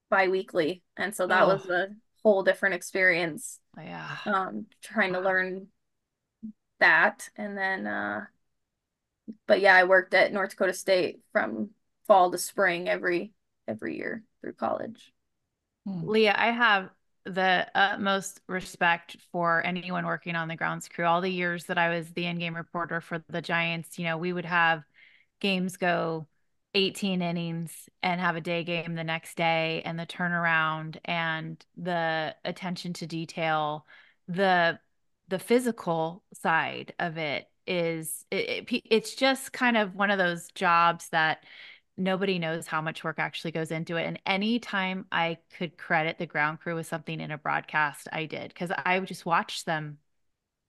[SPEAKER 3] bi-weekly. And so that was a whole different experience.
[SPEAKER 1] Yeah.
[SPEAKER 3] Trying to learn that. And then but yeah, I worked at North Dakota State from fall to spring every year through college.
[SPEAKER 1] Leah, I have the utmost respect for anyone working on the grounds crew. All the years that I was the in-game reporter for the Giants, we would have games go 18 innings and have a day game the next day, and the turnaround and the attention to detail, the the physical side of it is it's just kind of one of those jobs that nobody knows how much work actually goes into it. And anytime I could credit the ground crew with something in a broadcast, I did, because I would just watch them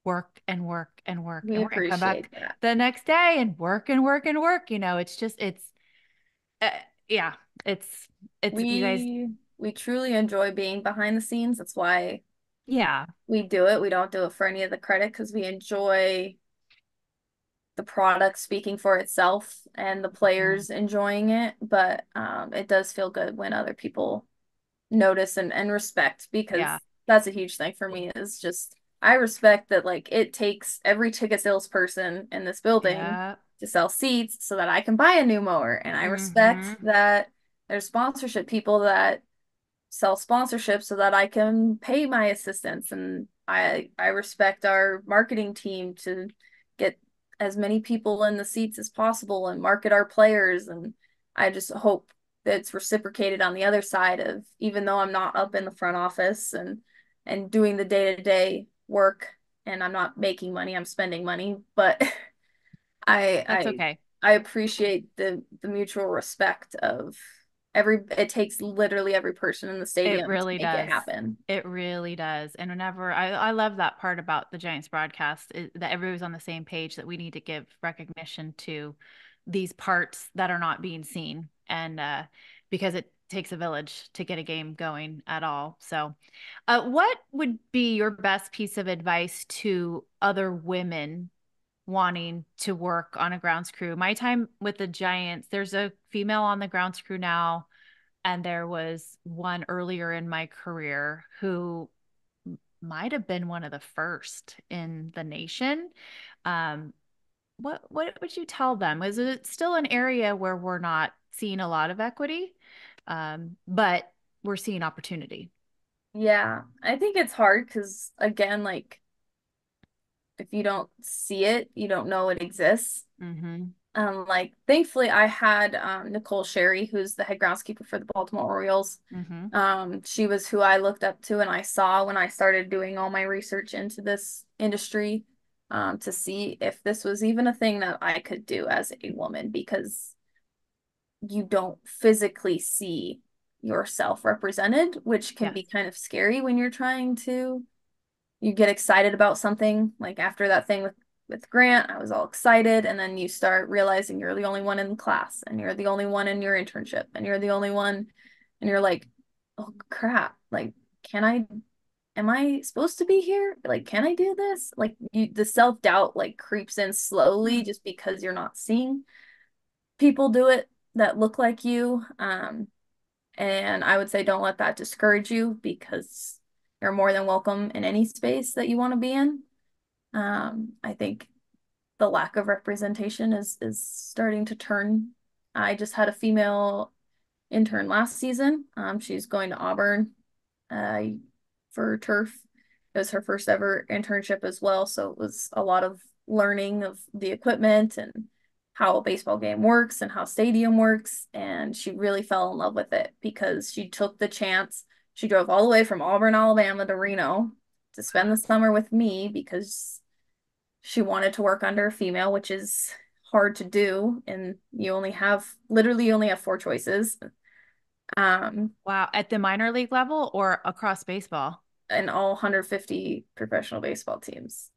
[SPEAKER 1] work and work and work
[SPEAKER 3] We
[SPEAKER 1] and work and come
[SPEAKER 3] appreciate
[SPEAKER 1] back
[SPEAKER 3] that.
[SPEAKER 1] the next day and work and work and work. It's just, uh, yeah, it's you guys.
[SPEAKER 3] We truly enjoy being behind the scenes. That's why
[SPEAKER 1] Yeah.
[SPEAKER 3] we do it. We don't do it for any of the credit because we enjoy the product speaking for itself and the
[SPEAKER 1] Mhm.
[SPEAKER 3] players enjoying it. But it does feel good when other people notice and respect,
[SPEAKER 1] Yeah.
[SPEAKER 3] because that's a huge thing for me, is just I respect that, like, it takes every ticket salesperson in this building
[SPEAKER 1] Yeah.
[SPEAKER 3] to sell seats so that I can buy a new mower. And I respect
[SPEAKER 1] Hmm.
[SPEAKER 3] that there's sponsorship people that sell sponsorships so that I can pay my assistants. And I respect our marketing team to get as many people in the seats as possible and market our players. And I just hope that it's reciprocated on the other side of, even though I'm not up in the front office and doing the day-to-day work, and I'm not making money, I'm spending money, but I
[SPEAKER 1] That's
[SPEAKER 3] I
[SPEAKER 1] okay.
[SPEAKER 3] I appreciate the mutual respect of it takes literally every person in the
[SPEAKER 1] It
[SPEAKER 3] stadium to
[SPEAKER 1] really
[SPEAKER 3] make it
[SPEAKER 1] does.
[SPEAKER 3] happen.
[SPEAKER 1] It really does. And whenever I love that part about the Giants broadcast, that everybody's on the same page, that we need to give recognition to these parts that are not being seen. And because it takes a village to get a game going at all. So, what would be your best piece of advice to other women wanting to work on a grounds crew? My time with the Giants, there's a female on the grounds crew now, and there was one earlier in my career who might have been one of the first in the nation. Um, what would you tell them? Is it still an area where we're not seeing a lot of equity, but we're seeing opportunity?
[SPEAKER 3] Yeah, I think it's hard because, again, like, if you don't see it, you don't know it exists.
[SPEAKER 1] Mm-hmm.
[SPEAKER 3] Like, thankfully I had Nicole Sherry, who's the head groundskeeper for the Baltimore Orioles.
[SPEAKER 1] Mm-hmm.
[SPEAKER 3] She was who I looked up to and I saw when I started doing all my research into this industry, to see if this was even a thing that I could do as a woman, because you don't physically see yourself represented, which can
[SPEAKER 1] Yes.
[SPEAKER 3] be kind of scary when you're trying to you get excited about something. Like after that thing with Grant, I was all excited, and then you start realizing you're the only one in the class, and you're the only one in your internship, and you're the only one, and you're like, oh crap, like, can I am I supposed to be here? Like, can I do this? Like, the self-doubt like creeps in slowly just because you're not seeing people do it that look like you. And I would say don't let that discourage you, because you're more than welcome in any space that you want to be in. I think the lack of representation is starting to turn. I just had a female intern last season. She's going to Auburn uh, for turf. It was her first ever internship as well, so it was a lot of learning of the equipment and how a baseball game works and how stadium works. And she really fell in love with it because she took the chance. She drove all the way from Auburn, Alabama to Reno to spend the summer with me because she wanted to work under a female, which is hard to do. And you only have four choices. Um,
[SPEAKER 1] Wow. At the minor league level or across baseball?
[SPEAKER 3] in all 150 professional baseball teams.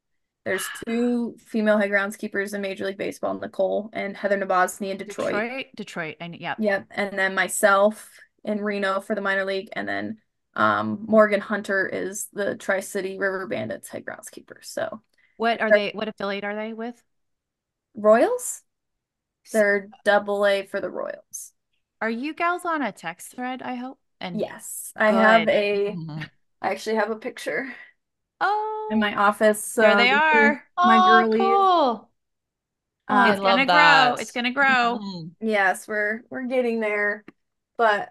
[SPEAKER 3] There's two female head groundskeepers in Major League Baseball, Nicole and Heather Nabosny in Detroit.
[SPEAKER 1] Detroit. And yep.
[SPEAKER 3] Yep. And then myself in Reno for the minor league. And then Morgan Hunter is the Tri-City River Bandits head groundskeeper. So
[SPEAKER 1] What are they? What affiliate are they with?
[SPEAKER 3] Royals, they're double A for the Royals.
[SPEAKER 1] Are you gals on a text thread, I hope? And
[SPEAKER 3] Yes. I
[SPEAKER 1] good.
[SPEAKER 3] actually have a picture.
[SPEAKER 1] Oh,
[SPEAKER 3] in my office.
[SPEAKER 1] There
[SPEAKER 3] So
[SPEAKER 1] they
[SPEAKER 3] these are
[SPEAKER 1] are.
[SPEAKER 3] my
[SPEAKER 2] Oh,
[SPEAKER 3] girlies.
[SPEAKER 2] cool. I
[SPEAKER 3] Uh,
[SPEAKER 1] It's gonna
[SPEAKER 2] love
[SPEAKER 1] grow.
[SPEAKER 2] that.
[SPEAKER 1] It's gonna grow.
[SPEAKER 2] Mhm.
[SPEAKER 3] yes, we're getting there. But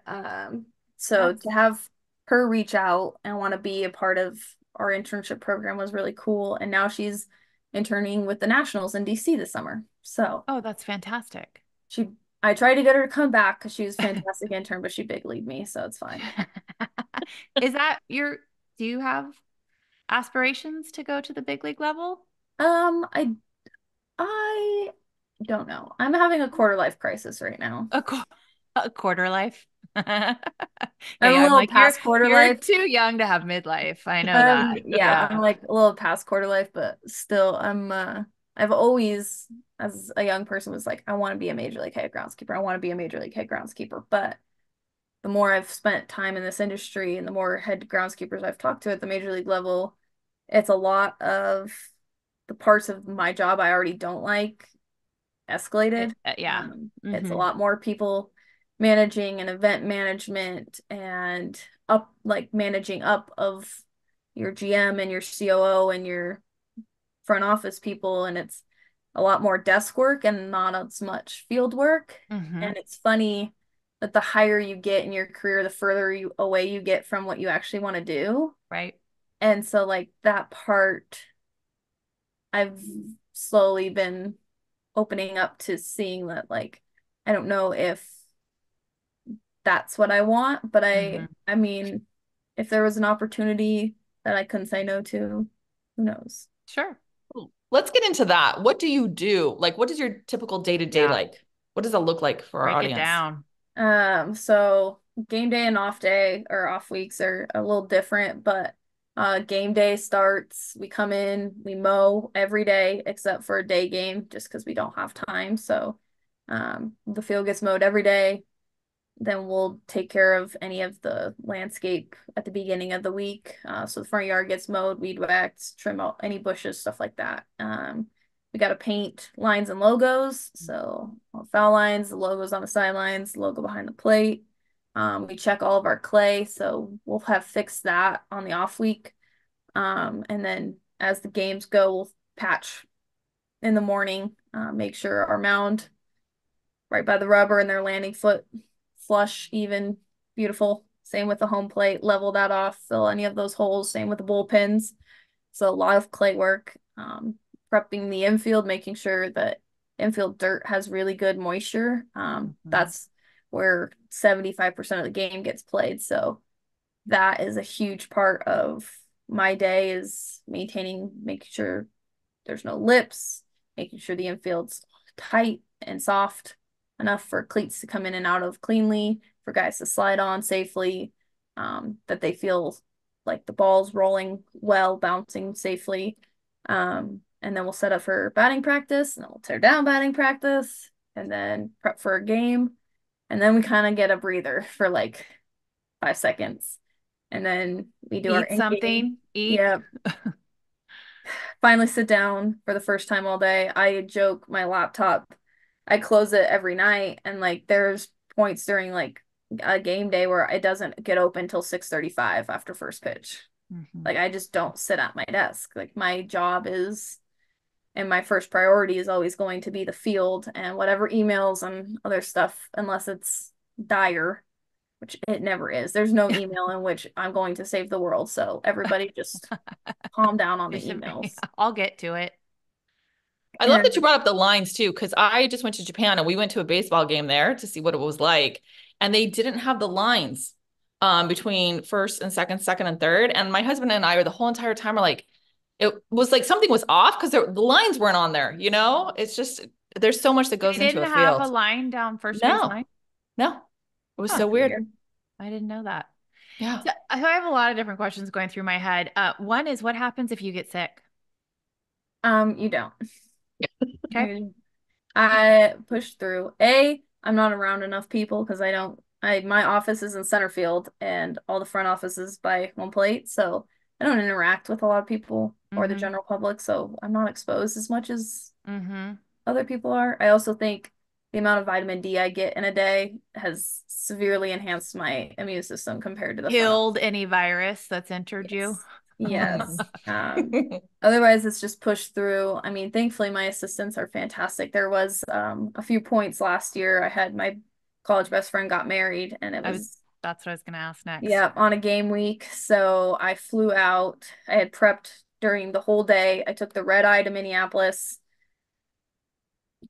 [SPEAKER 3] so
[SPEAKER 1] That's
[SPEAKER 3] to have her reach out and want to be a part of our internship program was really cool. And now she's interning with the Nationals in DC this summer. So
[SPEAKER 1] oh, that's fantastic.
[SPEAKER 3] she I tried to get her to come back because she was a fantastic intern, but she big leagued me, so it's fine.
[SPEAKER 1] Is that your, do you have aspirations to go to the big league level?
[SPEAKER 3] I don't know. I'm having a quarter life crisis right now.
[SPEAKER 1] A, qu a quarter life.
[SPEAKER 3] I'm
[SPEAKER 1] Hey,
[SPEAKER 3] a
[SPEAKER 1] I'm
[SPEAKER 3] little
[SPEAKER 1] like,
[SPEAKER 3] past quarter
[SPEAKER 1] you're
[SPEAKER 3] life.
[SPEAKER 1] too young to have midlife. I know that.
[SPEAKER 3] Yeah, I'm
[SPEAKER 1] Yeah.
[SPEAKER 3] like a little past quarter life, but still I've always as a young person was like, I want to be a major league head groundskeeper. I want to be a major league head groundskeeper. But the more I've spent time in this industry and the more head groundskeepers I've talked to at the major league level, it's a lot of the parts of my job I already don't like escalated.
[SPEAKER 1] Yeah.
[SPEAKER 3] It's a
[SPEAKER 1] Hmm.
[SPEAKER 3] lot more people managing and event management and up like managing up of your GM and your COO and your front office people, and it's a lot more desk work and not as much field work.
[SPEAKER 1] Hmm.
[SPEAKER 3] And it's funny that the higher you get in your career, the further you away you get from what you actually want to do.
[SPEAKER 1] Right.
[SPEAKER 3] And so like that part I've slowly been opening up to seeing that like I don't know if that's what I want, but
[SPEAKER 1] Hmm.
[SPEAKER 3] I mean if there was an opportunity that I couldn't say no to, who knows?
[SPEAKER 1] Sure.
[SPEAKER 2] Cool. Let's get into that. What do you do? Like, what is your typical day-to-day
[SPEAKER 1] Yeah.
[SPEAKER 2] like? What does that look like for our
[SPEAKER 1] Break it
[SPEAKER 2] audience?
[SPEAKER 1] down.
[SPEAKER 3] So game day and off day or off weeks are a little different, but game day starts, we come in, we mow every day except for a day game just because we don't have time. So the field gets mowed every day. Then we'll take care of any of the landscape at the beginning of the week. So the front yard gets mowed, weed whacked, trim out any bushes, stuff like that. We got to paint lines and logos. So foul lines, the logos on the sidelines, the logo behind the plate. We check all of our clay, so we'll have fixed that on the off week. And then as the games go, we'll patch in the morning, make sure our mound right by the rubber and their landing foot flush, even, beautiful. Same with the home plate, level that off, fill any of those holes. Same with the bullpens. So a lot of clay work, prepping the infield, making sure that infield dirt has really good moisture.
[SPEAKER 1] Hmm.
[SPEAKER 3] That's where 75% of the game gets played. So that is a huge part of my day is making sure there's no lips, making sure the infield's tight and soft enough for cleats to come in and out of cleanly, for guys to slide on safely, that they feel like the ball's rolling well, bouncing safely. And then we'll set up for batting practice, and then we'll tear down batting practice, and then prep for a game. And then we kind of get a breather for like 5 seconds. And then we do our
[SPEAKER 1] Eat
[SPEAKER 3] in-game.
[SPEAKER 1] something, eat.
[SPEAKER 3] Yeah, finally sit down for the first time all day. I joke my laptop, I close it every night, and like there's points during like a game day where it doesn't get open till 6:35 after first pitch.
[SPEAKER 1] Hmm.
[SPEAKER 3] Like I just don't sit at my desk. Like my job is and my first priority is always going to be the field and whatever emails and other stuff unless it's dire, which it never is. There's no email in which I'm going to save the world. So everybody just calm down on the emails.
[SPEAKER 1] I'll get to it.
[SPEAKER 2] I love that you
[SPEAKER 3] And
[SPEAKER 2] brought up the lines too, because I just went to Japan and we went to a baseball game there to see what it was like. And they didn't have the lines between first and second, second and third. And my husband and I were the whole entire time are like, it was like something was off because the lines weren't on there, you know? It's just there's so much that
[SPEAKER 1] They
[SPEAKER 2] goes into
[SPEAKER 1] didn't
[SPEAKER 2] a
[SPEAKER 1] have a
[SPEAKER 2] field.
[SPEAKER 1] line down first base
[SPEAKER 2] No,
[SPEAKER 1] line.
[SPEAKER 2] no. It was
[SPEAKER 1] Huh.
[SPEAKER 2] so weird.
[SPEAKER 3] weird.
[SPEAKER 1] I didn't know that.
[SPEAKER 2] Yeah.
[SPEAKER 1] So I have a lot of different questions going through my head. One is what happens if you get sick?
[SPEAKER 3] You don't.
[SPEAKER 1] Okay.
[SPEAKER 3] I push through. I'm not around enough people because I don't my office is in center field and all the front office is by home plate, so I don't interact with a lot of people or the
[SPEAKER 1] Mm-hmm.
[SPEAKER 3] general public, so I'm not exposed as much as
[SPEAKER 1] Mm-hmm.
[SPEAKER 3] other people are. I also think the amount of vitamin D I get in a day has severely enhanced my immune system compared to the front
[SPEAKER 1] Killed
[SPEAKER 3] office.
[SPEAKER 1] any virus that's entered you?
[SPEAKER 3] Yes. Yes. Otherwise it's just pushed through. I mean, thankfully my assistants are fantastic. There was a few points last year. I had my college best friend got married and it was
[SPEAKER 1] That's what I was going to ask next.
[SPEAKER 3] yeah, on a game week. So I flew out. I had prepped during the whole day. I took the red eye to Minneapolis,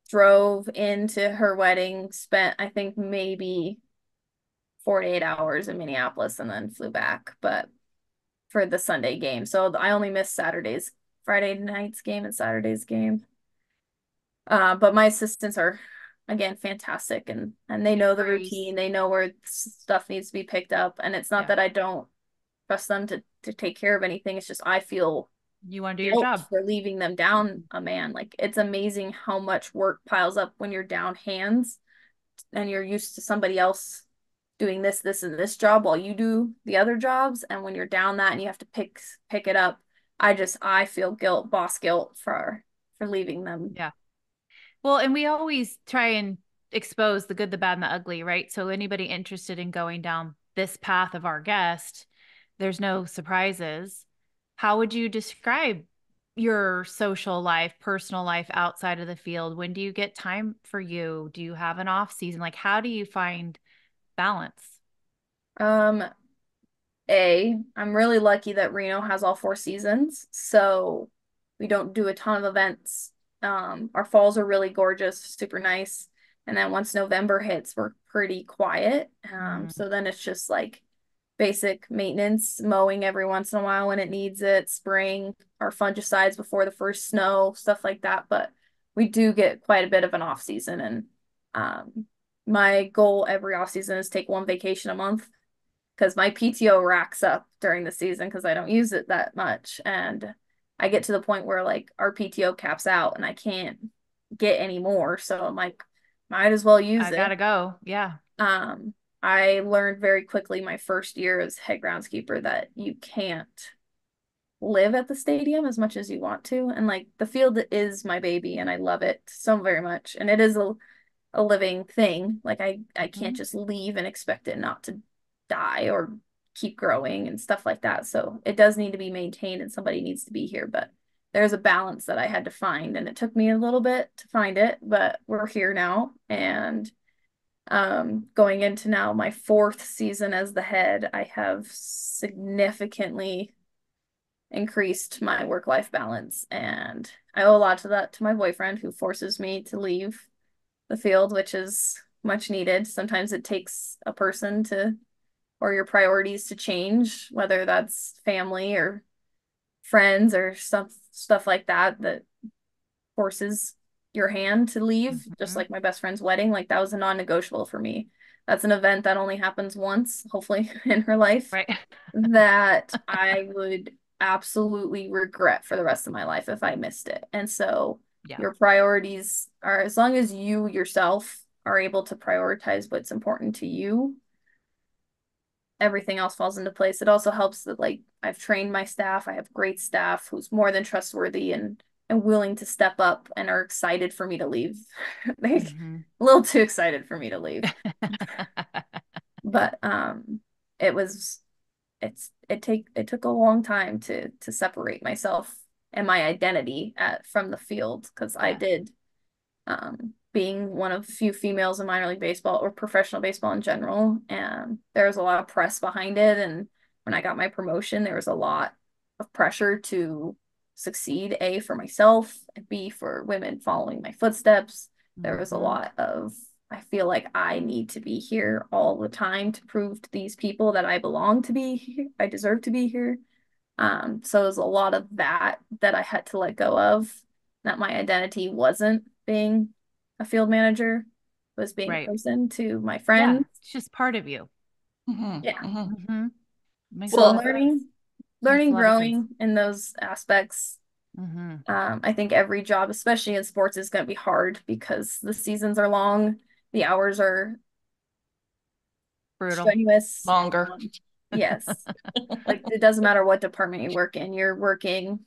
[SPEAKER 3] drove into her wedding, spent I think maybe 48 hours in Minneapolis and then flew back. But for the Sunday game. So I only missed Friday night's game and Saturday's game. But my assistants are again fantastic and they know the routine. They know where stuff needs to be picked up. And it's not that I don't trust them to take care of anything. It's just I feel
[SPEAKER 1] you want to do your job
[SPEAKER 3] for leaving them down a man. Like it's amazing how much work piles up when you're down hands and you're used to somebody else doing this, and this job while you do the other jobs. And when you're down that and you have to pick it up, I feel boss guilt for leaving them.
[SPEAKER 1] Yeah. Well, and we always try and expose the good, the bad, and the ugly, right? So anybody interested in going down this path of our guest, there's no surprises. How would you describe your social life, personal life outside of the field? When do you get time for you? Do you have an off season? Like, how do you find balance?
[SPEAKER 3] I'm really lucky that Reno has all 4 seasons, so we don't do a ton of events. Our falls are really gorgeous, super nice. And then once November hits, we're pretty quiet. So then it's just like basic maintenance, mowing every once in a while when it needs it, spraying our fungicides before the first snow, stuff like that. But we do get quite a bit of an off season. And my goal every off season is take one vacation a month because my PTO racks up during the season because I don't use it that much. And I get to the point where like our PTO caps out and I can't get any more. So I'm like, might as well use it.
[SPEAKER 1] I gotta go. Yeah.
[SPEAKER 3] I learned very quickly my first year as head groundskeeper that you can't live at the stadium as much as you want to. And like the field is my baby and I love it so very much. And it is a living thing. Like I can't just leave and expect it not to die or keep growing and stuff like that. So it does need to be maintained and somebody needs to be here. But there's a balance that I had to find and it took me a little bit to find it, but we're here now. And going into now my 4th season as the head, I have significantly increased my work-life balance. And I owe a lot to that to my boyfriend who forces me to leave the field, which is much needed. Sometimes it takes a person or your priorities to change, whether that's family or friends or stuff like that forces your hand to leave, just like my best friend's wedding. Like that was a non-negotiable for me. That's an event that only happens once, hopefully, in her life,
[SPEAKER 1] right?
[SPEAKER 3] that I would absolutely regret for the rest of my life if I missed it. And so your priorities are, as long as you yourself are able to prioritize what's important to you, everything else falls into place. It also helps that like I've trained my staff. I have great staff who's more than trustworthy and willing to step up and are excited for me to leave. They're a little too excited for me to leave. But it took a long time to separate myself and my identity from the field because I did being one of the few females in minor league baseball or professional baseball in general, and there was a lot of press behind it. And when I got my promotion, there was a lot of pressure to succeed, A, for myself, and B, for women following my footsteps. There was a lot of, I feel like I need to be here all the time to prove to these people that I belong to be here, I deserve to be here. So it was a lot of that I had to let go of, that my identity wasn't being a field manager, was being a person to my friends.
[SPEAKER 1] Yeah, it's just part of you.
[SPEAKER 3] Yeah.
[SPEAKER 1] So
[SPEAKER 3] learning, growing in those aspects. I think every job, especially in sports, is going to be hard because the seasons are long, the hours are
[SPEAKER 1] brutal,
[SPEAKER 3] strenuous,
[SPEAKER 2] longer.
[SPEAKER 3] Yes. Like it doesn't matter what department you work in, you're working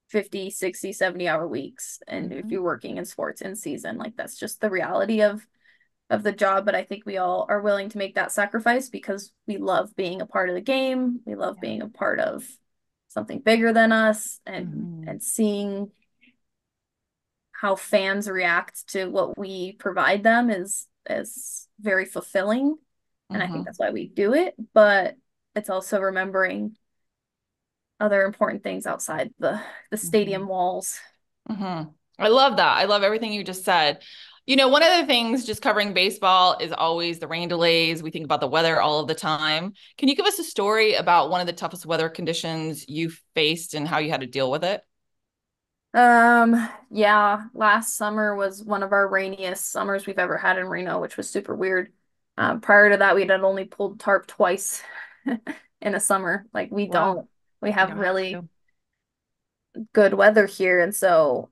[SPEAKER 3] 50, 60, 70-hour weeks. And if you're working in sports in season, like that's just the reality of the job. But I think we all are willing to make that sacrifice because we love being a part of the game. We love being a part of something bigger than us, and seeing how fans react to what we provide them is very fulfilling. And I think that's why we do it, but it's also remembering other important things outside the stadium walls.
[SPEAKER 2] I love that. I love everything you just said. One of the things just covering baseball is always the rain delays. We think about the weather all of the time. Can you give us a story about one of the toughest weather conditions you faced and how you had to deal with it?
[SPEAKER 3] Yeah, last summer was one of our rainiest summers we've ever had in Reno, which was super weird. Prior to that, we had only pulled tarp twice in a summer. Like we
[SPEAKER 1] Wow.
[SPEAKER 3] don't, we
[SPEAKER 1] You
[SPEAKER 3] have
[SPEAKER 1] don't have
[SPEAKER 3] really
[SPEAKER 1] to.
[SPEAKER 3] good weather here. And so,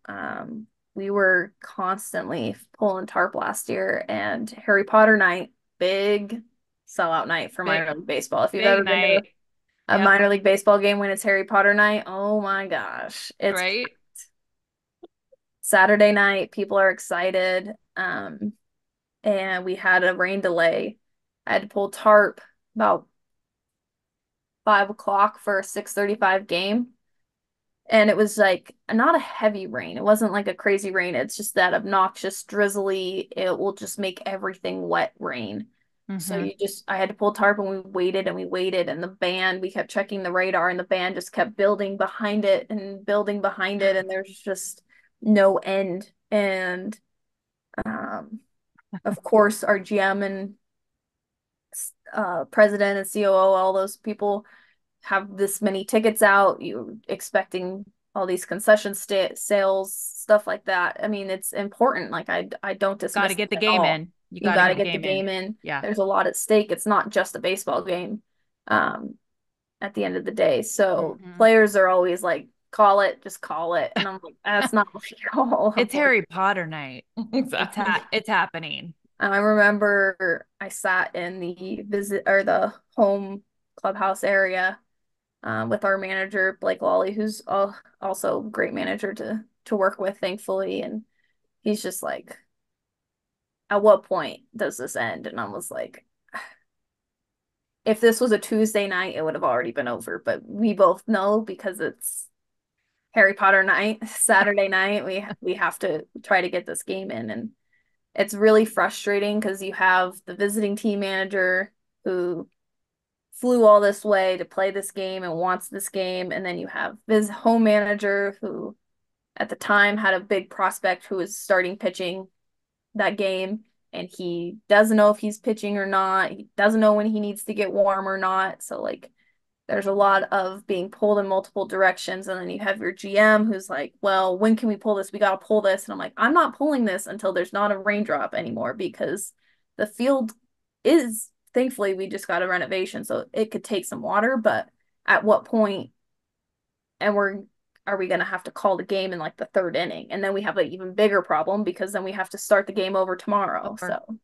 [SPEAKER 3] we were constantly pulling tarp last year, and Harry Potter night, big sellout night for minor
[SPEAKER 1] Big,
[SPEAKER 3] league baseball. If you've
[SPEAKER 1] big
[SPEAKER 3] ever been to
[SPEAKER 1] night.
[SPEAKER 3] a
[SPEAKER 1] Yep.
[SPEAKER 3] minor league baseball game when it's Harry Potter night, oh my gosh, it's
[SPEAKER 1] Right.
[SPEAKER 3] Saturday night. People are excited. And we had a rain delay. I had to pull tarp about 5 o'clock for a 6:35 game. And it was like not a heavy rain. It wasn't like a crazy rain. It's just that obnoxious, drizzly, it will just make everything wet rain. So I had to pull tarp, and we waited and we waited. And the band, we kept checking the radar, and the band just kept building behind it and building behind it. And there's just no end. And um, of course, our GM and president and COO, all those people have this many tickets out, you expecting all these concession sales, stuff like that. I mean, it's important. Like I don't
[SPEAKER 1] Got to
[SPEAKER 3] dismiss
[SPEAKER 1] get
[SPEAKER 3] it
[SPEAKER 1] the
[SPEAKER 3] at
[SPEAKER 1] game
[SPEAKER 3] all.
[SPEAKER 1] in. You
[SPEAKER 3] You
[SPEAKER 1] got to
[SPEAKER 3] got to
[SPEAKER 1] get the
[SPEAKER 3] get the
[SPEAKER 1] game in.
[SPEAKER 3] game in.
[SPEAKER 1] Yeah.
[SPEAKER 3] There's a lot at stake. It's not just a baseball game. Um, at the end of the day. So players are always like, call it, just call it. And I'm like, that's not what you call.
[SPEAKER 1] It's Harry Potter night.
[SPEAKER 2] Exactly.
[SPEAKER 1] It's happening.
[SPEAKER 3] I remember I sat in the visit or the home clubhouse area, with our manager, Blake Lawley, who's also a great manager to work with, thankfully. And he's just like, at what point does this end? And I was like, if this was a Tuesday night, it would have already been over. But we both know, because it's Harry Potter night, Saturday night, we have to try to get this game in. And it's really frustrating because you have the visiting team manager who flew all this way to play this game and wants this game, and then you have his home manager who at the time had a big prospect who was starting pitching that game, and he doesn't know if he's pitching or not. He doesn't know when he needs to get warm or not. So like there's a lot of being pulled in multiple directions. And then you have your GM who's like, well, when can we pull this? We got to pull this. And I'm like, I'm not pulling this until there's not a raindrop anymore, because the field is, thankfully, we just got a renovation. So it could take some water, but at what point, and are we going to have to call the game in like the third inning? And then we have an even bigger problem, because then we have to start the game over tomorrow.
[SPEAKER 1] Over.
[SPEAKER 3] So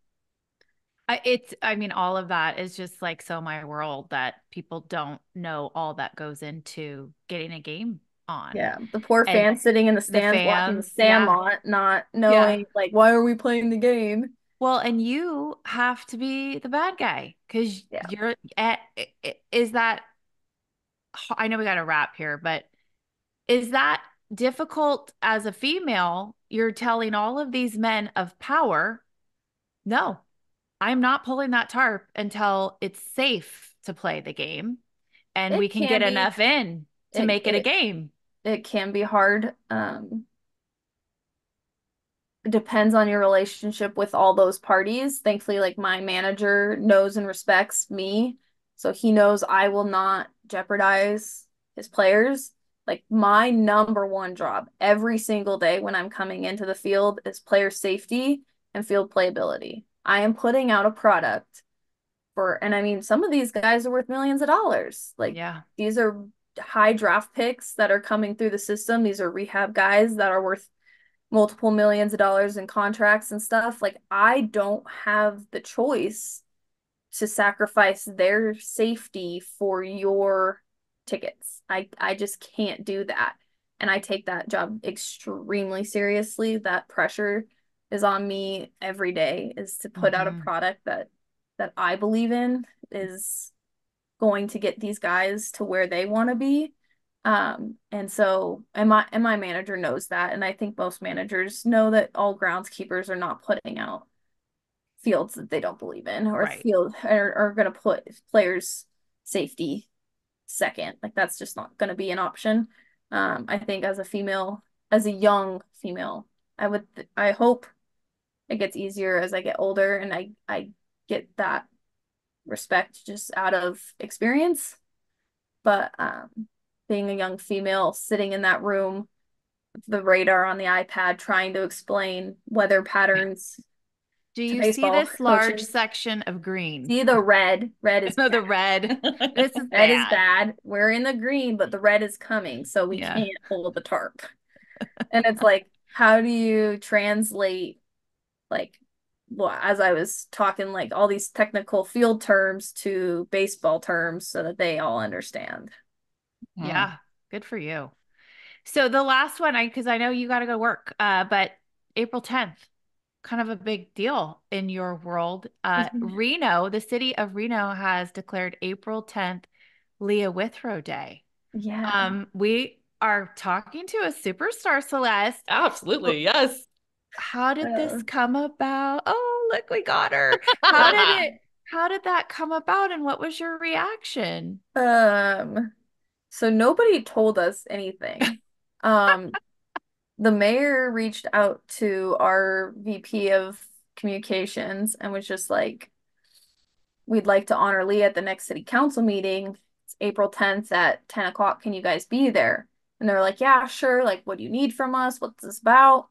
[SPEAKER 1] I mean, all of that is just like so my world, that people don't know all that goes into getting a game on.
[SPEAKER 3] yeah, the poor
[SPEAKER 1] And
[SPEAKER 3] fans sitting in the
[SPEAKER 1] the
[SPEAKER 3] stands watching the
[SPEAKER 1] fans, yeah.
[SPEAKER 3] Sandlot, not
[SPEAKER 1] Yeah.
[SPEAKER 3] knowing like, why are we playing the game?
[SPEAKER 1] Well, and you have to be the bad guy because
[SPEAKER 3] Yeah.
[SPEAKER 1] you're at, is that, I know we got to wrap here, but is that difficult as a female? You're telling all of these men of power, no, I'm not pulling that tarp until it's safe to play the game and we
[SPEAKER 3] It
[SPEAKER 1] can get
[SPEAKER 3] can be
[SPEAKER 1] enough in to
[SPEAKER 3] it
[SPEAKER 1] make it a
[SPEAKER 3] it
[SPEAKER 1] game.
[SPEAKER 3] it can be hard. It depends on your relationship with all those parties. Thankfully, like my manager knows and respects me, so he knows I will not jeopardize his players. Like my number one job every single day when I'm coming into the field is player safety and field playability. I am putting out a product and I mean, some of these guys are worth millions of dollars. Like
[SPEAKER 1] Yeah.
[SPEAKER 3] these are high draft picks that are coming through the system. These are rehab guys that are worth multiple millions of dollars in contracts and stuff. Like I don't have the choice to sacrifice their safety for your tickets. I just can't do that. And I take that job extremely seriously. That pressure is on me every day, is to put out a product that I believe in is going to get these guys to where they want to be. And so, and my manager knows that, and I think most managers know that all groundskeepers are not putting out fields that they don't believe in, or
[SPEAKER 1] Right.
[SPEAKER 3] field are going to put players' safety second. Like that's just not going to be an option. I think as a female, as a young female, I hope it gets easier as I get older and I get that respect just out of experience. But being a young female sitting in that room, the radar on the iPad, trying to explain weather patterns
[SPEAKER 1] Do
[SPEAKER 3] to
[SPEAKER 1] you see
[SPEAKER 3] baseball
[SPEAKER 1] this large
[SPEAKER 3] coaches.
[SPEAKER 1] section of green?
[SPEAKER 3] See the red. Red is
[SPEAKER 1] No,
[SPEAKER 3] bad.
[SPEAKER 1] the red. This is
[SPEAKER 3] Red is
[SPEAKER 1] bad.
[SPEAKER 3] bad. We're in the green, but the red is coming, so we
[SPEAKER 1] Yeah.
[SPEAKER 3] can't hold the tarp. And it's like, how do you translate, like, well, as I was talking, like all these technical field terms to baseball terms so that they all understand?
[SPEAKER 1] Yeah. Good for you. So the last one, because I know you got to go to work, but April 10th, kind of a big deal in your world. Reno, the city of Reno has declared April 10th Leah Withrow Day.
[SPEAKER 3] Yeah.
[SPEAKER 1] We are talking to a superstar, Celeste.
[SPEAKER 2] Absolutely. Yes.
[SPEAKER 1] How did this
[SPEAKER 3] Uh,
[SPEAKER 1] come about? Oh, look, we got her. How did that come about and what was your reaction?
[SPEAKER 3] um, so nobody told us anything. Um, the mayor reached out to our VP of communications and was just like, we'd like to honor Leah at the next city council meeting. It's April 10th at 10 o'clock. Can you guys be there? And they're like, yeah, sure. Like, what do you need from us? What's this about?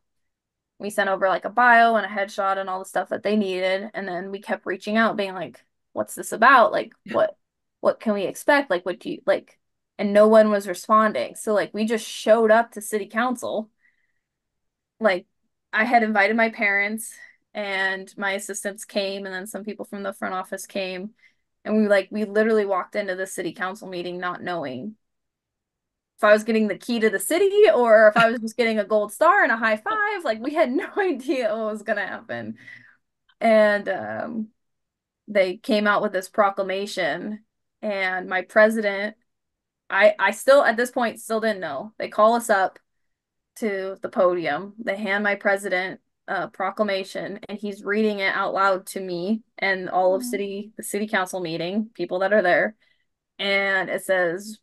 [SPEAKER 3] We sent over like a bio and a headshot and all the stuff that they needed. And then we kept reaching out, being like, what's this about? Like, what can we expect? Like, what do you like? And no one was responding. So like we just showed up to city council. Like I had invited my parents and my assistants came, and then some people from the front office came. And we literally walked into the city council meeting not knowing if I was getting the key to the city or if I was just getting a gold star and a high five. Like we had no idea what was gonna happen. And they came out with this proclamation, and my president, I still at this point still didn't know. They call us up to the podium. They hand my president a proclamation, and he's reading it out loud to me and all of the city council meeting, people that are there. And it says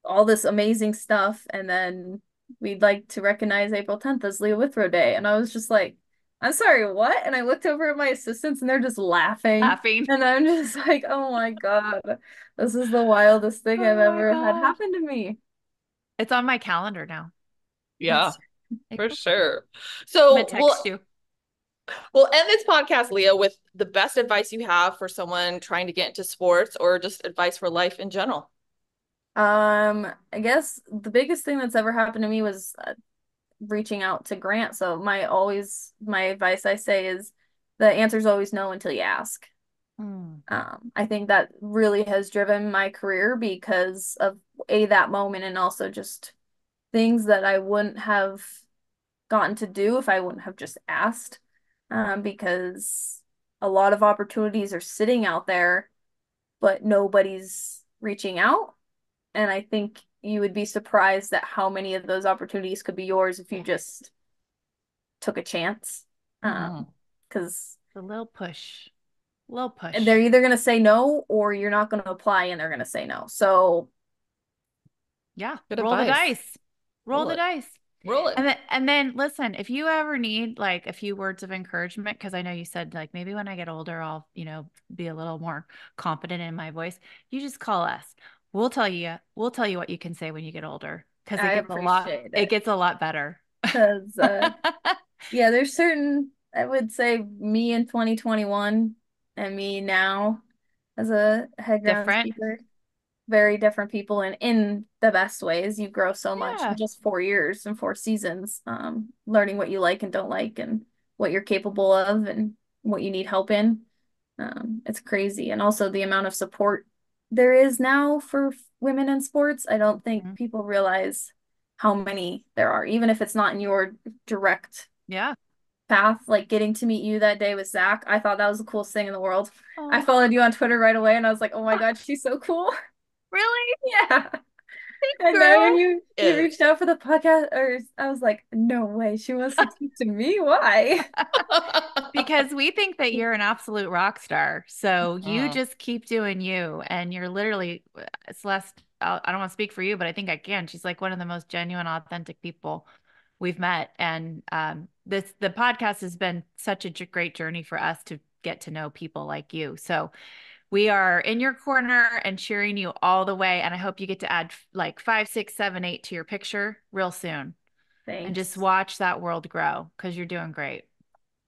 [SPEAKER 3] all this amazing stuff. And then we'd like to recognize April 10th as Leah Withrow Day. And I was just like, I'm sorry, what? And I looked over at my assistants and they're just laughing.
[SPEAKER 1] Laughing.
[SPEAKER 3] And I'm just like, oh my God, this is the wildest thing I've
[SPEAKER 1] Oh my
[SPEAKER 3] ever had
[SPEAKER 1] gosh.
[SPEAKER 3] happen to me.
[SPEAKER 1] It's on my calendar now.
[SPEAKER 2] Yeah, for
[SPEAKER 1] April 10th.
[SPEAKER 2] sure.
[SPEAKER 1] I'm gonna
[SPEAKER 2] So
[SPEAKER 1] text you.
[SPEAKER 2] we'll end this podcast, Leah, with the best advice you have for someone trying to get into sports or just advice for life in general.
[SPEAKER 3] I guess the biggest thing that's ever happened to me was reaching out to Grant. So my advice I say is the answer is always no until you ask.
[SPEAKER 1] Mm.
[SPEAKER 3] I think that really has driven my career because of that moment, and also just things that I wouldn't have gotten to do if I wouldn't have just asked. Because a lot of opportunities are sitting out there, but nobody's reaching out. And I think you would be surprised at how many of those opportunities could be yours if you just took a chance. Because
[SPEAKER 1] A little push. A little push.
[SPEAKER 3] they're either going to say no or you're not going to apply and they're going to say no. So,
[SPEAKER 1] Yeah.
[SPEAKER 2] Good
[SPEAKER 1] Roll the
[SPEAKER 2] advice.
[SPEAKER 1] dice. Roll the
[SPEAKER 2] it.
[SPEAKER 1] dice.
[SPEAKER 2] Roll it.
[SPEAKER 1] And then listen, if you ever need like a few words of encouragement, because I know you said like maybe when I get older, I'll, be a little more confident in my voice. You just call us. We'll tell you what you can say when you get older because
[SPEAKER 3] I appreciate
[SPEAKER 1] it
[SPEAKER 3] it.
[SPEAKER 1] gets a lot better.
[SPEAKER 3] Because, yeah, there's certain, I would say me in 2021 and me now as a head
[SPEAKER 1] Different.
[SPEAKER 3] groundskeeper, very different people, and in the best ways. You grow so much in
[SPEAKER 1] Yeah.
[SPEAKER 3] just 4 years and 4 seasons, learning what you like and don't like and what you're capable of and what you need help in. It's crazy. And also the amount of support there is now for women in sports. I don't think
[SPEAKER 1] Mhm.
[SPEAKER 3] people realize how many there are, even if it's not in your direct
[SPEAKER 1] Yeah.
[SPEAKER 3] path. Like getting to meet you that day with Zach, I thought that was the coolest thing in the world. I
[SPEAKER 1] Oh,
[SPEAKER 3] followed you on Twitter right away and I was like, oh my God, she's so cool.
[SPEAKER 1] really?
[SPEAKER 3] Yeah. And then when
[SPEAKER 1] girl.
[SPEAKER 3] you reached out for the podcast, or I was like, no way, she wants to talk to me. Why?
[SPEAKER 1] Because we think that you're an absolute rock star. So you
[SPEAKER 2] Mm.
[SPEAKER 1] just keep doing you. And you're literally, Celeste, I don't want to speak for you, but I think I can. She's like one of the most genuine, authentic people we've met. And the podcast has been such a great journey for us to get to know people like you. So we are in your corner and cheering you all the way. And I hope you get to add like 5, 6, 7, 8 to your picture real soon and just
[SPEAKER 3] Thanks.
[SPEAKER 1] watch that world grow because you're doing great.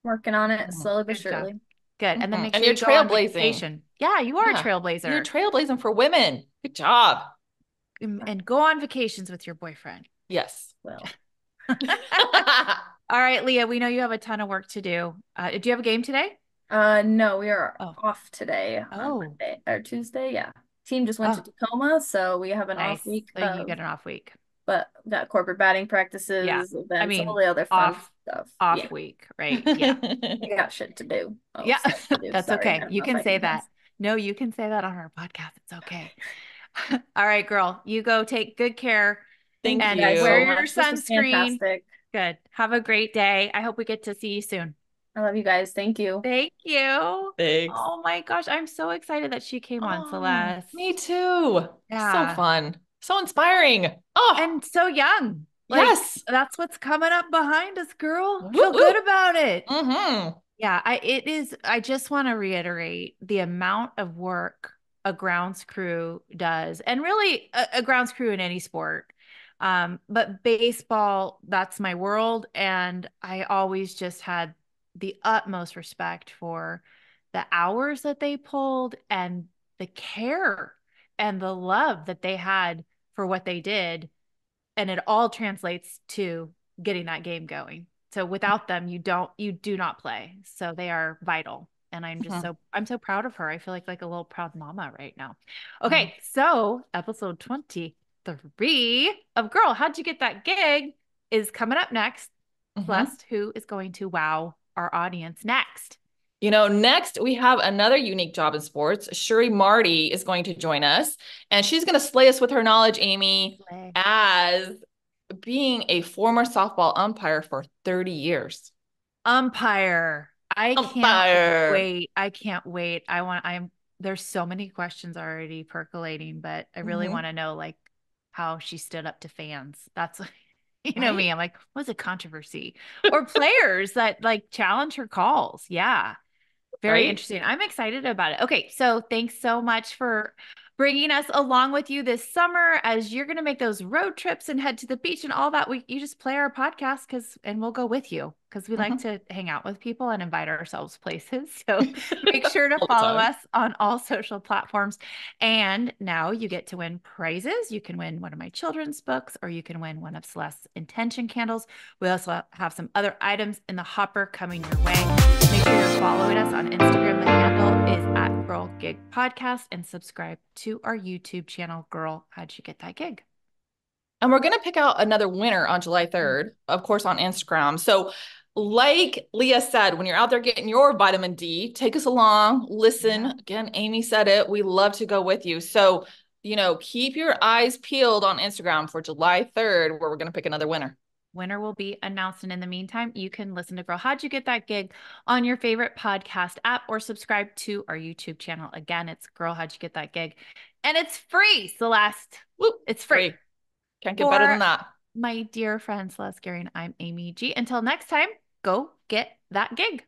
[SPEAKER 3] Working on it
[SPEAKER 2] Mhm.
[SPEAKER 3] slowly but
[SPEAKER 1] Good job.
[SPEAKER 3] surely.
[SPEAKER 1] Good. And then
[SPEAKER 2] Mhm.
[SPEAKER 1] make
[SPEAKER 2] And
[SPEAKER 1] sure
[SPEAKER 2] you're
[SPEAKER 1] you go on
[SPEAKER 2] trailblazing.
[SPEAKER 1] vacation. Yeah, you are a
[SPEAKER 2] Yeah. You're
[SPEAKER 1] trailblazer.
[SPEAKER 2] trailblazing for women. Good job.
[SPEAKER 1] And go on vacations with your boyfriend.
[SPEAKER 2] Yes.
[SPEAKER 3] Well,
[SPEAKER 1] All right, Leah, we know you have a ton of work to do. Do you have a game today?
[SPEAKER 3] no, we are
[SPEAKER 1] Oh,
[SPEAKER 3] off today on
[SPEAKER 1] oh,
[SPEAKER 3] Monday or Tuesday. Yeah. Team just went to
[SPEAKER 1] oh,
[SPEAKER 3] Tacoma, so we have an off
[SPEAKER 1] nice.
[SPEAKER 3] week
[SPEAKER 1] So you get an off week.
[SPEAKER 3] but got corporate batting
[SPEAKER 1] Yeah.
[SPEAKER 3] practices,
[SPEAKER 1] I
[SPEAKER 3] events, all
[SPEAKER 1] mean,
[SPEAKER 3] the other fun
[SPEAKER 1] off,
[SPEAKER 3] stuff. Yeah.
[SPEAKER 1] off week, right? Yeah.
[SPEAKER 3] I got shit to do. Oh,
[SPEAKER 1] Yeah.
[SPEAKER 3] stuff to do.
[SPEAKER 1] That's
[SPEAKER 3] Sorry. I
[SPEAKER 1] okay.
[SPEAKER 3] don't
[SPEAKER 1] You
[SPEAKER 3] know if
[SPEAKER 1] can
[SPEAKER 3] I
[SPEAKER 1] say
[SPEAKER 3] can
[SPEAKER 1] that.
[SPEAKER 3] cuss.
[SPEAKER 1] No, you can say that on our podcast. It's okay. All right, girl, you go take good care
[SPEAKER 2] Thank
[SPEAKER 3] Thank you
[SPEAKER 1] and
[SPEAKER 3] guys so
[SPEAKER 1] wear
[SPEAKER 2] you.
[SPEAKER 1] your
[SPEAKER 3] much. This was
[SPEAKER 1] sunscreen.
[SPEAKER 3] fantastic.
[SPEAKER 1] Good. Have a great day. I hope we get to see you soon.
[SPEAKER 3] I love you guys. Thank you.
[SPEAKER 1] Thank you.
[SPEAKER 2] Thanks.
[SPEAKER 1] Oh my gosh, I'm so excited that she came on,
[SPEAKER 2] Oh,
[SPEAKER 1] Celeste.
[SPEAKER 2] me too. So
[SPEAKER 1] Yeah.
[SPEAKER 2] fun. So inspiring. Oh,
[SPEAKER 1] And so young. Like,
[SPEAKER 2] yes.
[SPEAKER 1] that's what's coming up behind us, girl.
[SPEAKER 2] Woo
[SPEAKER 1] Feel good
[SPEAKER 2] woo.
[SPEAKER 1] about it.
[SPEAKER 2] Mm-hmm.
[SPEAKER 1] Yeah, I just want to reiterate the amount of work a grounds crew does, and really a grounds crew in any sport. But baseball, that's my world. And I always just had the utmost respect for the hours that they pulled and the care and the love that they had for what they did. And it all translates to getting that game going. So without them, you do not play. So they are vital. And I'm so proud of her. I feel like a little proud mama right now.
[SPEAKER 2] Oh.
[SPEAKER 1] Okay, so episode 23 of Girl, How'd You Get That Gig is coming up next.
[SPEAKER 2] Mhm.
[SPEAKER 1] Celeste, who is going to wow our audience next.
[SPEAKER 2] Next we have another unique job in sports. Shuri Marty is going to join us, and she's going to slay us with her knowledge, Amy,
[SPEAKER 1] Slay.
[SPEAKER 2] as being a former softball umpire for 30 years.
[SPEAKER 1] Umpire. I can't
[SPEAKER 2] Umpire.
[SPEAKER 1] wait. I can't wait. There's so many questions already percolating, but I really
[SPEAKER 2] Mhm.
[SPEAKER 1] want to know like how she stood up to fans. That's you know
[SPEAKER 2] Right?
[SPEAKER 1] me. I'm like, what's a controversy? Or players that like challenge her calls. Yeah. Very
[SPEAKER 2] Right?
[SPEAKER 1] interesting. I'm excited about it. Okay, so thanks so much for bringing us along with you this summer as you're going to make those road trips and head to the beach and all that. You just play our podcast and we'll go with you because we like
[SPEAKER 2] Mhm.
[SPEAKER 1] to hang out with people and invite ourselves places. So make sure to
[SPEAKER 2] All the
[SPEAKER 1] follow
[SPEAKER 2] time.
[SPEAKER 1] us on all social platforms. And now you get to win prizes. You can win one of my children's books, or you can win one of Celeste's intention candles. We also have some other items in the hopper coming your way. Make sure you're following us on Instagram. The handle is at Girl Gig Podcast, and subscribe to our YouTube channel, Girl, How'd You Get That Gig?
[SPEAKER 2] And we're going to pick out another winner on July 3rd, of course, on Instagram. So, like Leah said, when you're out there getting your vitamin D, take us along, listen.
[SPEAKER 1] Yeah.
[SPEAKER 2] Again, Amy said it. We love to go with you. So, keep your eyes peeled on Instagram for July 3rd, where we're going to pick another winner.
[SPEAKER 1] Winner will be announced. And in the meantime, you can listen to Girl, How'd You Get That Gig on your favorite podcast app, or subscribe to our YouTube channel. Again, it's Girl, How'd You Get That Gig? And it's free, Celeste.
[SPEAKER 2] Woo,
[SPEAKER 1] It's free.
[SPEAKER 2] Can't get better
[SPEAKER 1] For
[SPEAKER 2] than that.
[SPEAKER 1] my dear friend Celeste Gary, I'm Amy G. Until next time, go get that gig.